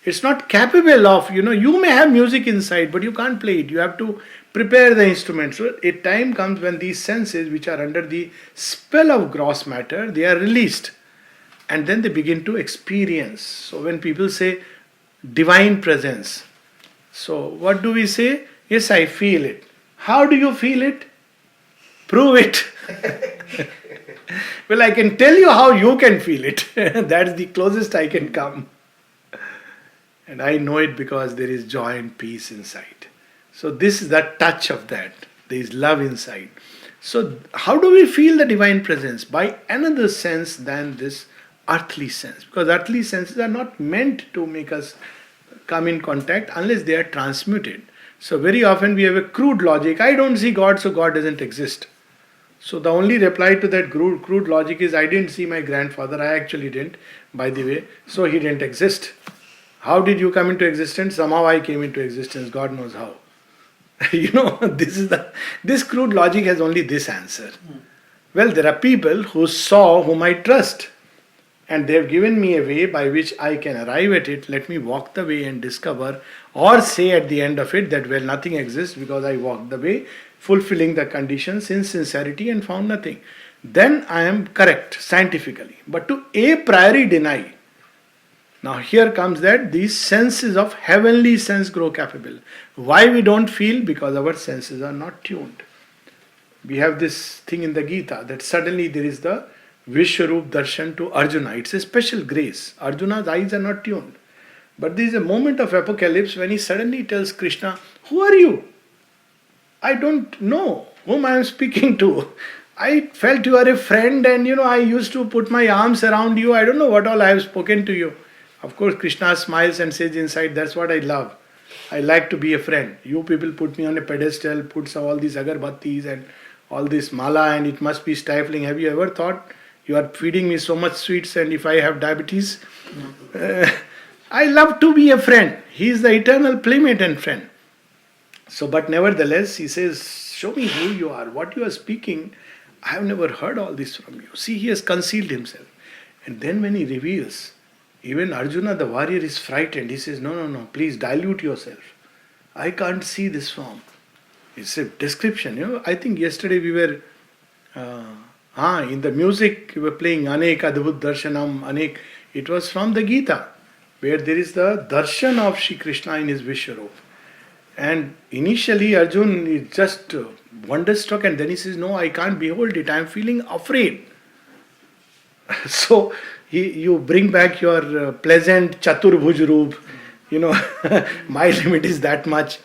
It's not capable of, you may have music inside, but you can't play it. You have to prepare the instrument. So a time comes when these senses, which are under the spell of gross matter, they are released. And then they begin to experience. So when people say divine presence, so what do we say? Yes, I feel it. How do you feel it? Prove it. Well, I can tell you how you can feel it. That's the closest I can come. And I know it because there is joy and peace inside. So this is the touch of that. There is love inside. So how do we feel the divine presence? By another sense than this earthly sense. Because earthly senses are not meant to make us come in contact unless they are transmuted. So very often we have a crude logic. I don't see God, so God doesn't exist. So the only reply to that crude logic is, I didn't see my grandfather. I actually didn't, by the way. So he didn't exist. How did you come into existence? Somehow I came into existence. God knows how. This crude logic has only this answer. Well, there are people who saw whom I trust. And they have given me a way by which I can arrive at it. Let me walk the way and discover, or say at the end of it that, well, nothing exists because I walked the way, fulfilling the conditions in sincerity and found nothing. Then I am correct scientifically. But to a priori deny. Now here comes that these senses of heavenly sense grow capable. Why we don't feel? Because our senses are not tuned. We have this thing in the Gita that suddenly there is the Vishwarup darshan to Arjuna. It's a special grace. Arjuna's eyes are not tuned. But there is a moment of apocalypse when he suddenly tells Krishna, who are you? I don't know whom I am speaking to. I felt you are a friend and I used to put my arms around you. I don't know what all I have spoken to you. Of course, Krishna smiles and says inside, that's what I love. I like to be a friend. You people put me on a pedestal, put some, all these agarbattis and all this mala, and it must be stifling. Have you ever thought you are feeding me so much sweets, and if I have diabetes? Uh, I love to be a friend. He is the eternal playmate and friend. So, but nevertheless, he says, show me who you are, what you are speaking. I have never heard all this from you. See, he has concealed himself. And then when he reveals, even Arjuna the warrior is frightened. He says, no, please dilute yourself. I can't see this form. It's a description. I think yesterday we were, in the music we were playing Anek Adbhut Darshanam, Anek. It was from the Gita, where there is the darshan of Shri Krishna in his Vishwarup. And initially Arjun is just wonderstruck, and then he says, no, I can't behold it. I am feeling afraid. So you bring back your pleasant Chaturbhuj Roop, my limit is that much.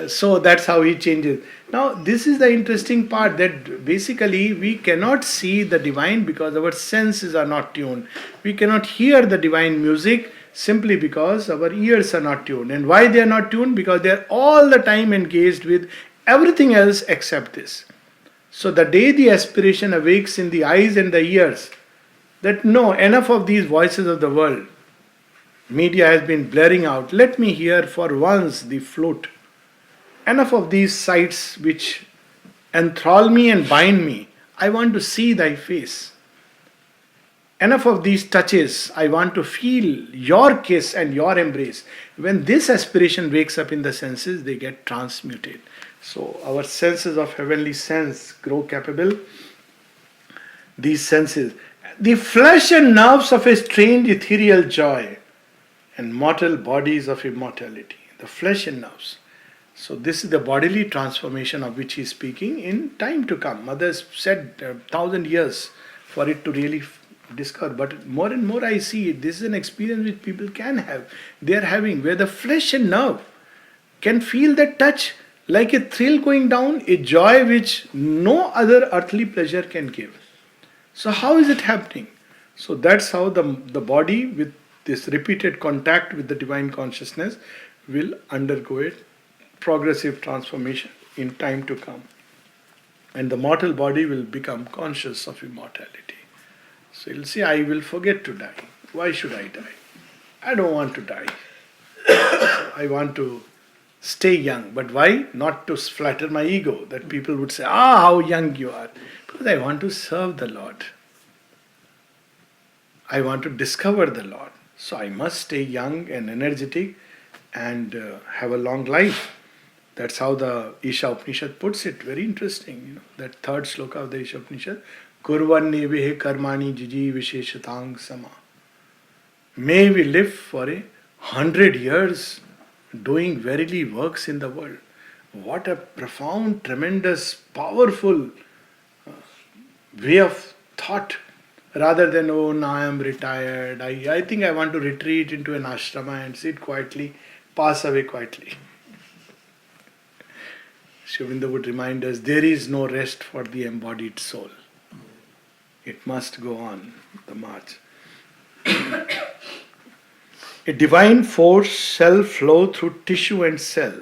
So that's how he changes. Now this is the interesting part, that basically we cannot see the divine because our senses are not tuned. We cannot hear the divine music simply because our ears are not tuned. And why they are not tuned? Because they are all the time engaged with everything else except this. So the day the aspiration awakes in the eyes and the ears, that no, enough of these voices of the world. Media has been blaring out. Let me hear for once the flute. Enough of these sights which enthrall me and bind me. I want to see thy face. Enough of these touches. I want to feel your kiss and your embrace. When this aspiration wakes up in the senses, they get transmuted. So our senses of heavenly sense grow capable. These senses, the flesh and nerves of a strange ethereal joy, and mortal bodies of immortality. The flesh and nerves. So this is the bodily transformation of which he is speaking in time to come. Mothers said 1,000 years for it to really discover. But more and more I see it. This is an experience which people can have. They are having, where the flesh and nerve can feel that touch like a thrill going down, a joy which no other earthly pleasure can give. So how is it happening? So that's how the body, with this repeated contact with the divine consciousness, will undergo a progressive transformation in time to come. And the mortal body will become conscious of immortality. So you'll see, I will forget to die. Why should I die? I don't want to die. I want to stay young. But why? Not to flatter my ego, that people would say, how young you are. Because I want to serve the Lord. I want to discover the Lord. So I must stay young and energetic and have a long life. That's how the Isha Upanishad puts it. Very interesting, that third sloka of the Isha Upanishad. Kurvan nevehe karmani jiji visheshatang sama. May we live for 100 years doing verily works in the world. What a profound, tremendous, powerful way of thought. Rather than, now I am retired. I think I want to retreat into an ashrama and sit quietly, pass away quietly. Sri Aurobindo would remind us, there is no rest for the embodied soul. It must go on the march. A divine force shall flow through tissue and cell.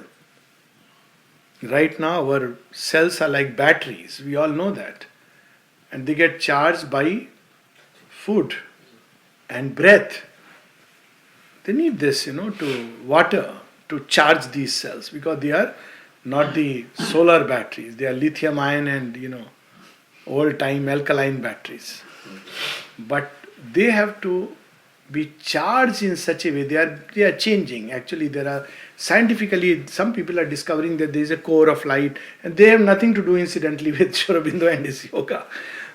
Right now our cells are like batteries. We all know that. And they get charged by food and breath. They need this, to water to charge these cells, because they are not the solar batteries. They are lithium ion and, old time alkaline batteries. But they have to be charged in such a way. They are changing. Actually, there are scientifically, some people are discovering that there is a core of light, and they have nothing to do incidentally with Sri Aurobindo and his yoga.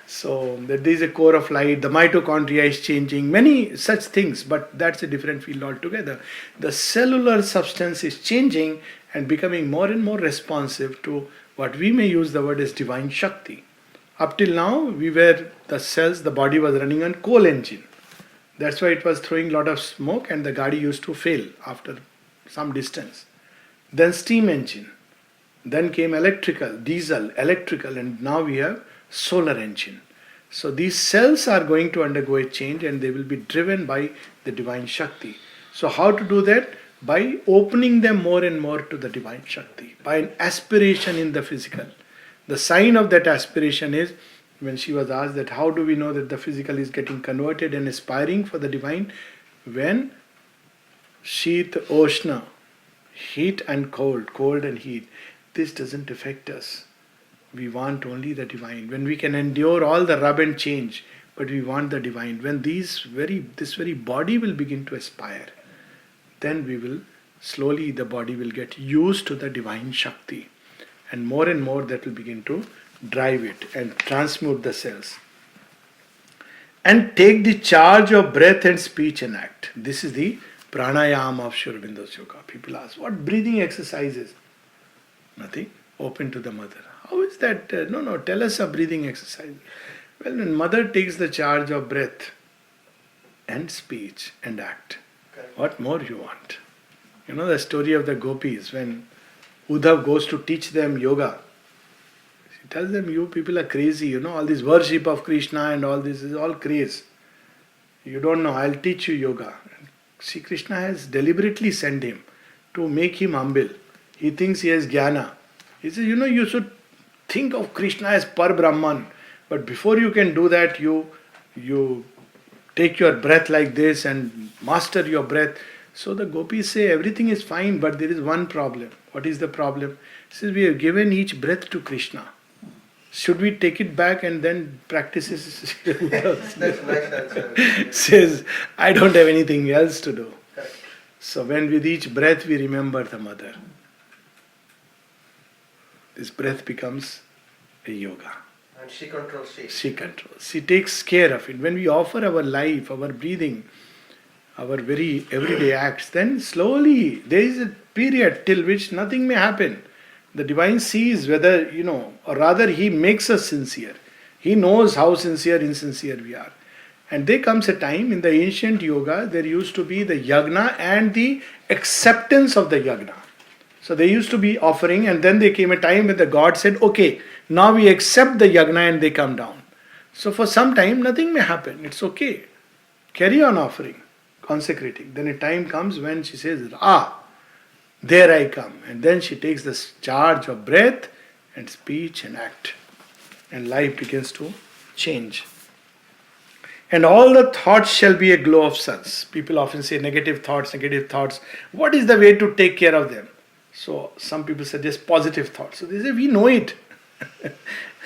So that there is a core of light, the mitochondria is changing, many such things, but that's a different field altogether. The cellular substance is changing and becoming more and more responsive to what we may use the word as divine Shakti. Up till now, the body was running on coal engine. That's why it was throwing a lot of smoke and the gadi used to fail after some distance. Then steam engine. Then came electrical, diesel, electrical, and now we have solar engine. So these cells are going to undergo a change and they will be driven by the divine Shakti. So how to do that? by opening them more and more to the divine Shakti, by an aspiration in the physical. The sign of that aspiration is when she was asked that how do we know that the physical is getting converted and aspiring for the divine? When Sheet, Oshna, heat and cold, cold and heat, this doesn't affect us. We want only the divine. When we can endure all the rub and change, but we want the divine. When this very body will begin to aspire, then we will slowly, the body will get used to the divine Shakti, and more that will begin to drive it and transmute the cells. And take the charge of breath and speech and act. This is the pranayama of Sri Aurobindo's yoga. People ask, what breathing exercises? Nothing. Open to the mother. How is that? No, tell us a breathing exercise. Well, when mother takes the charge of breath and speech and act, what more you want? You know the story of the gopis when Uddhav goes to teach them yoga. He tells them, you people are crazy, all this worship of Krishna and all this is all craze. You don't know, I'll teach you yoga. See, Krishna has deliberately sent him to make him humble. He thinks he has jnana. He says, you should think of Krishna as Par Brahman. But before you can do that, you take your breath like this and master your breath. So the gopis say everything is fine, but there is one problem. What is the problem? He says, we have given each breath to Krishna. Should we take it back and then practice it? That's nice answer. Says, I don't have anything else to do. So when with each breath we remember the mother, this breath becomes a yoga. And she controls she. She controls. She takes care of it. When we offer our life, our breathing, our very everyday acts, then slowly there is a period till which nothing may happen. The divine sees whether, or rather he makes us sincere. He knows how sincere, insincere we are. And there comes a time in the ancient yoga, there used to be the yagna and the acceptance of the yagna. So there used to be offering, and then there came a time when the god said, okay, now we accept the yagna, and they come down. So for some time nothing may happen. It's okay. Carry on offering, consecrating. Then a time comes when she says, there I come. And then she takes the charge of breath and speech and act. And life begins to change. And all the thoughts shall be a glow of suns. People often say negative thoughts. What is the way to take care of them? So some people suggest positive thoughts. So they say, we know it.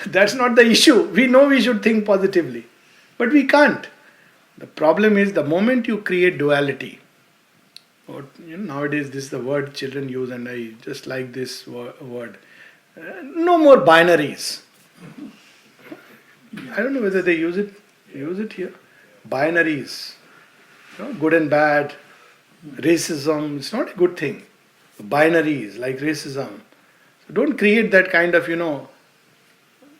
That's not the issue. We know we should think positively. But we can't. The problem is the moment you create duality, nowadays this is the word children use, and I just like this word. No more binaries. I don't know whether they use it here. Binaries. Good and bad. Racism. It's not a good thing. Binaries like racism. So don't create that kind of,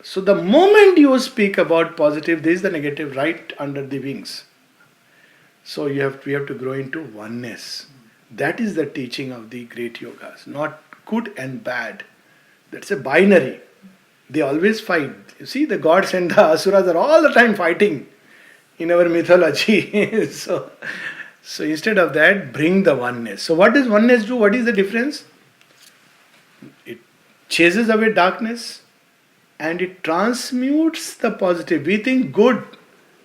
So the moment you speak about positive, there is the negative right under the wings. So we have to grow into oneness. That is the teaching of the great yogas, not good and bad. That's a binary. They always fight. You see, the gods and the asuras are all the time fighting in our mythology. So instead of that, bring the oneness. So what does oneness do? What is the difference? It chases away darkness and it transmutes the positive. We think good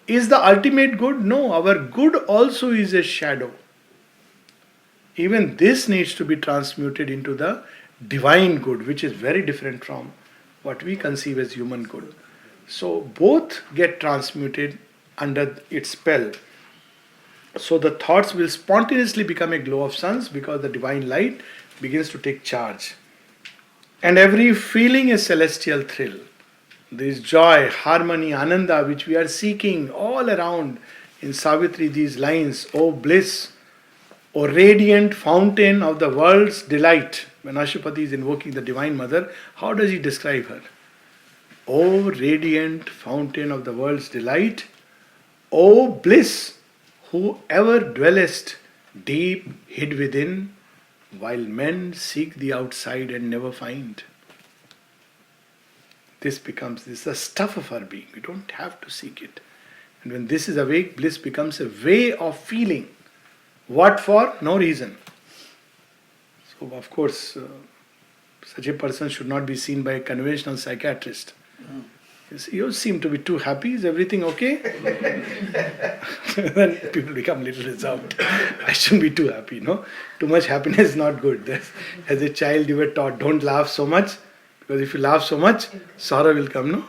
is the ultimate good. No, our good also is a shadow. Even this needs to be transmuted into the divine good, which is very different from what we conceive as human good. So both get transmuted under its spell. So the thoughts will spontaneously become a glow of suns because the divine light begins to take charge. And every feeling is celestial thrill. There is joy, harmony, ananda, which we are seeking all around in Savitri, these lines, O bliss, O radiant fountain of the world's delight. When Ashupati is invoking the Divine Mother, how does he describe her? O radiant fountain of the world's delight, O bliss, whoever dwellest deep hid within, while men seek the outside and never find. This is the stuff of our being. We don't have to seek it. And when this is awake, bliss becomes a way of feeling. What for? No reason. So, of course, such a person should not be seen by a conventional psychiatrist. You seem to be too happy. Is everything okay? Then people become a little reserved. I shouldn't be too happy, no? Too much happiness is not good. As a child, you were taught, don't laugh so much, because if you laugh so much, sorrow will come, no?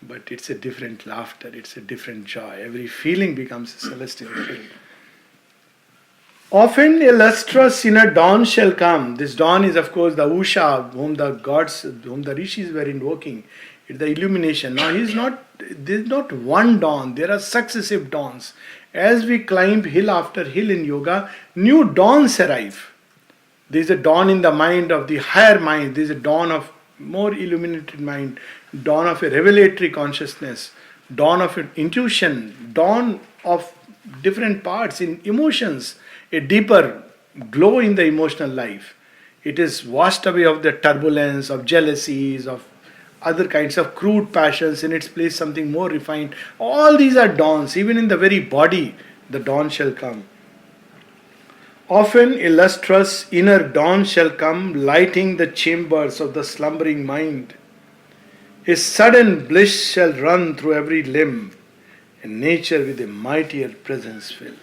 But it's a different laughter, it's a different joy. Every feeling becomes a celestial feeling. Often a lustrous inner dawn shall come. This dawn is, of course, the Usha, whom the gods, whom the rishis were invoking. It's the illumination. Now, there's not one dawn, there are successive dawns. As we climb hill after hill in yoga, new dawns arrive. There's a dawn in the mind of the higher mind, there's a dawn of more illuminated mind, dawn of a revelatory consciousness, dawn of an intuition, dawn of different parts in emotions, a deeper glow in the emotional life. It is washed away of the turbulence, of jealousies, of other kinds of crude passions, in its place something more refined. All these are dawns. Even in the very body, the dawn shall come. Often a lustrous inner dawn shall come, lighting the chambers of the slumbering mind. A sudden bliss shall run through every limb, and nature with a mightier presence fill.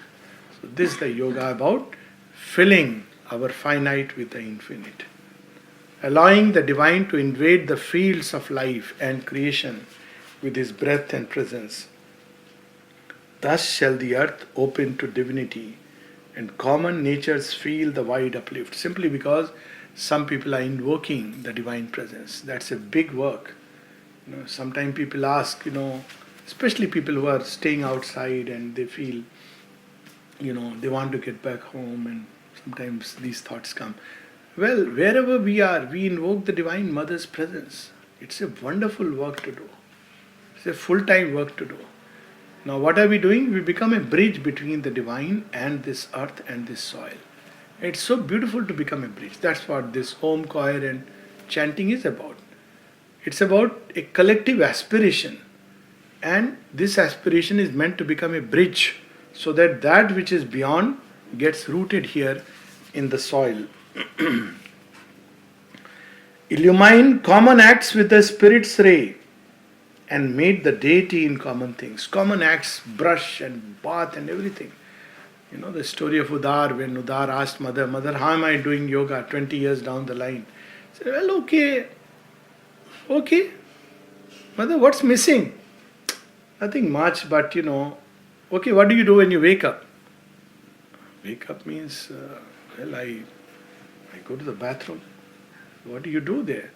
So this is the yoga about filling our finite with the infinite, allowing the divine to invade the fields of life and creation with his breath and presence. Thus shall the earth open to divinity, and common natures feel the wide uplift, simply because some people are invoking the divine presence. That's a big work. Sometimes people ask, especially people who are staying outside and they feel, they want to get back home, and sometimes these thoughts come. Well, wherever we are, we invoke the Divine Mother's presence. It's a wonderful work to do. It's a full-time work to do. Now what are we doing? We become a bridge between the divine and this earth and this soil. It's so beautiful to become a bridge. That's what this home choir and chanting is about. It's about a collective aspiration. And this aspiration is meant to become a bridge, so that that which is beyond gets rooted here in the soil. Illumine common acts with the Spirit's ray, and made the deity in common things. Common acts, brush and bath and everything. The story of Udar, when Udar asked Mother, how am I doing yoga 20 years down the line? She said, well, okay. Mother, what's missing? Nothing much, but okay, what do you do when you wake up? Wake up means, I go to the bathroom. What do you do there?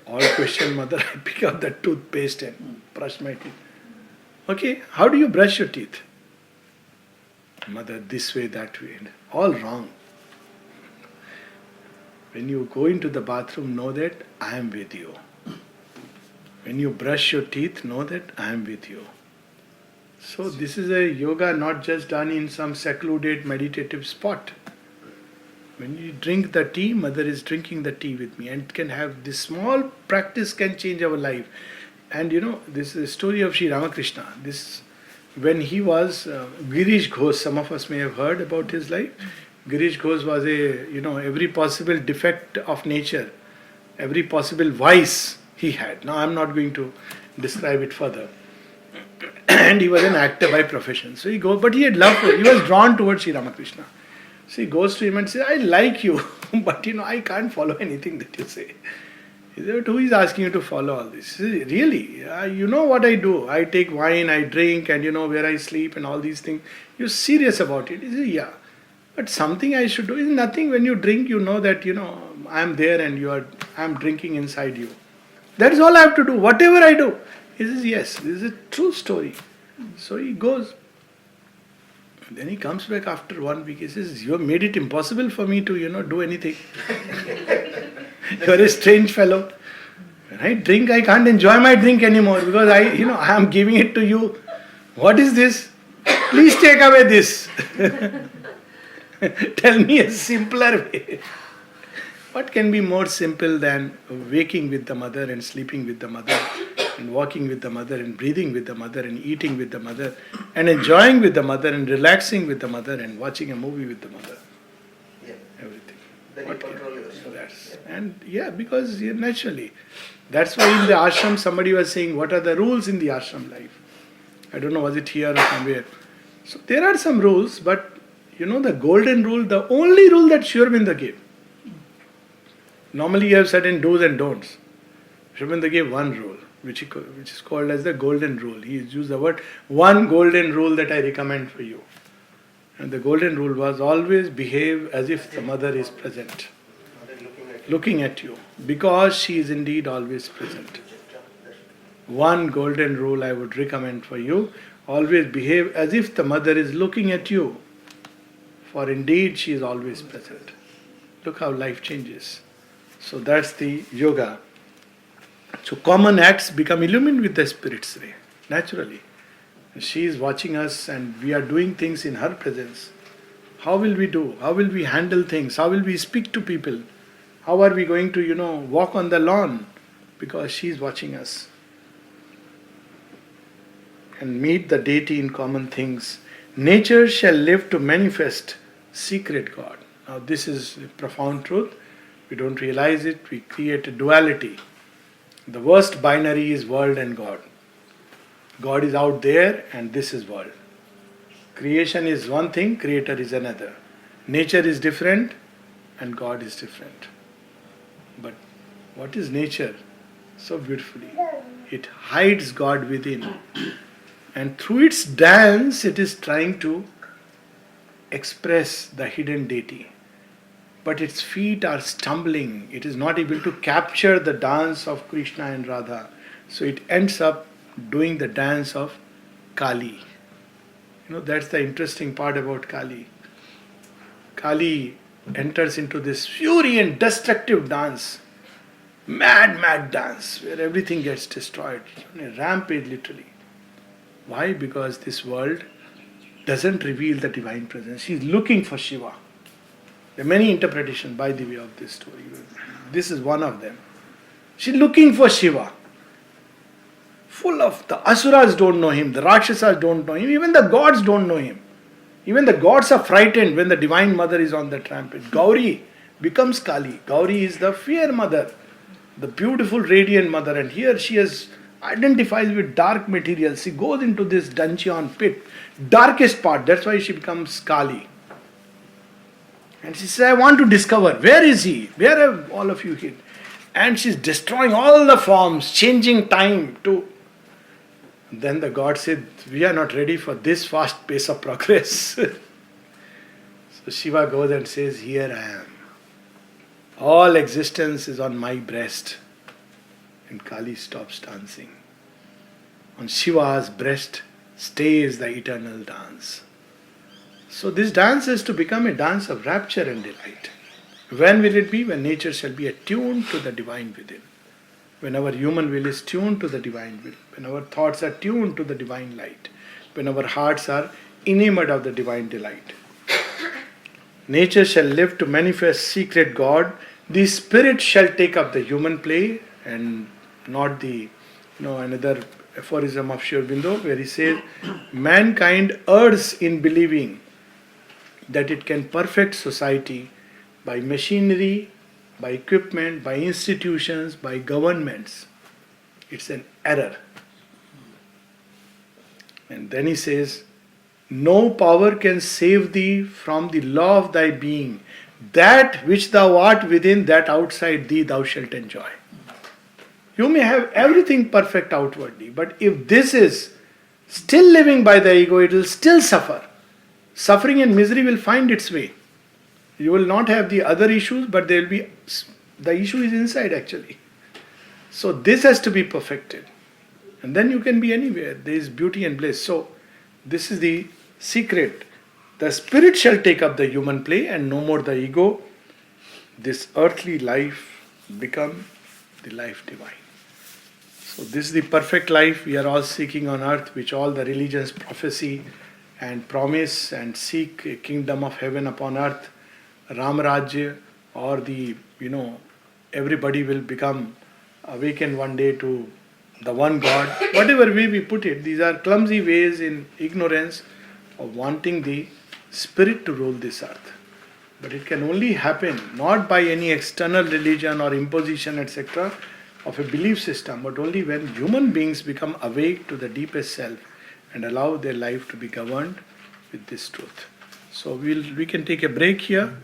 All question Mother, I pick up the toothpaste and brush my teeth. Okay, how do you brush your teeth? Mother, this way, that way. All wrong. When you go into the bathroom, know that I am with you. When you brush your teeth, know that I am with you. So this is a yoga not just done in some secluded meditative spot. When you drink the tea, Mother is drinking the tea with me, and can have this small practice can change our life. And this is the story of Sri Ramakrishna. When he was Girish Ghosh, some of us may have heard about his life. Girish Ghosh was every possible defect of nature, every possible vice he had. Now I'm not going to describe it further. And he was an actor by profession. So he goes, but he had love for he was drawn towards Sri Ramakrishna. So he goes to him and says, I like you, but I can't follow anything that you say. He said, who is asking you to follow all this? He said, really? You know what I do? I take wine, I drink, and where I sleep and all these things. You're serious about it? He said, yeah. But something I should do is nothing. When you drink, you know that, I'm there and I'm drinking inside you. That is all I have to do. Whatever I do. He says, yes, this is a true story. So he goes. Then he comes back after 1 week. He says, you have made it impossible for me to, do anything. You are a strange fellow. When I drink, I can't enjoy my drink anymore because I am giving it to you. What is this? Please take away this. Tell me a simpler way. What can be more simple than waking with the Mother and sleeping with the Mother and walking with the mother and breathing with the mother and eating with the mother and enjoying with the mother and relaxing with the mother and watching a movie with the mother. Yeah. Everything. Then you What can- control yourself. That's, and yeah, because naturally. That's why in the ashram somebody was saying, what are the rules in the ashram life? I don't know, was it here or somewhere? So there are some rules, but the golden rule, the only rule that Sri Aurobindo gave. Normally you have certain do's and don'ts. Sri Aurobindo gave one rule, which is called as the golden rule. He used the word, one golden rule that I recommend for you. And the golden rule was always behave as if the mother is present, Mother looking at you, because she is indeed always present. One golden rule I would recommend for you, always behave as if the mother is looking at you, for indeed she is always present. Look how life changes. So that's the yoga. So common acts become illumined with the Spirit's ray, naturally. She is watching us and we are doing things in her presence. How will we do? How will we handle things? How will we speak to people? How are we going to, walk on the lawn? Because she is watching us. And meet the deity in common things. Nature shall live to manifest secret God. Now this is a profound truth. We don't realize it. We create a duality. The worst binary is world and God. God is out there and this is world. Creation is one thing, creator is another. Nature is different and God is different. But what is nature? So beautifully. It hides God within. And through its dance, it is trying to express the hidden deity. But its feet are stumbling. It is not able to capture the dance of Krishna and Radha. So it ends up doing the dance of Kali. That's the interesting part about Kali. Kali enters into this fury and destructive dance. Mad dance, where everything gets destroyed. A rampage literally. Why? Because this world doesn't reveal the divine presence. She is looking for Shiva. There are many interpretations, by the way, of this story. This is one of them. She is looking for Shiva. Full of the asuras don't know him, the rakshasas don't know him, even the gods don't know him. Even the gods are frightened when the divine mother is on the rampage. Gauri becomes Kali. Gauri is the fair mother, the beautiful radiant mother, and here she identifies with dark materials. She goes into this dungeon pit, darkest part. That's why she becomes Kali. And she says, I want to discover, where is he? Where have all of you hid? And she's destroying all the forms, changing time to... Then the god said, we are not ready for this fast pace of progress. So Shiva goes and says, here I am. All existence is on my breast. And Kali stops dancing. On Shiva's breast stays the eternal dance. So this dance is to become a dance of rapture and delight. When will it be? When nature shall be attuned to the divine within. When our human will is tuned to the divine will. When our thoughts are tuned to the divine light. When our hearts are enamored of the divine delight. Nature shall live to manifest secret God. The spirit shall take up the human play, and not the, another aphorism of Sri Aurobindo where he says, mankind errs in believing that it can perfect society by machinery, by equipment, by institutions, by governments. It's an error. And then he says, no power can save thee from the law of thy being. That which thou art within, that outside thee thou shalt enjoy. You may have everything perfect outwardly, but if this is still living by the ego, it will still suffer. Suffering and misery will find its way. You will not have the other issues, but there will be, the issue is inside actually. So this has to be perfected. And then you can be anywhere. There is beauty and bliss. So this is the secret. The spirit shall take up the human play and no more the ego. This earthly life become the life divine. So this is the perfect life we are all seeking on earth, which all the religions prophesy and promise and seek a kingdom of heaven upon earth, Ram Rajya, or the, everybody will become awakened one day to the one God, whatever way we put it, these are clumsy ways in ignorance of wanting the Spirit to rule this earth. But it can only happen not by any external religion or imposition, etc., of a belief system, but only when human beings become awake to the deepest self and allow their life to be governed with this truth. So we can take a break here.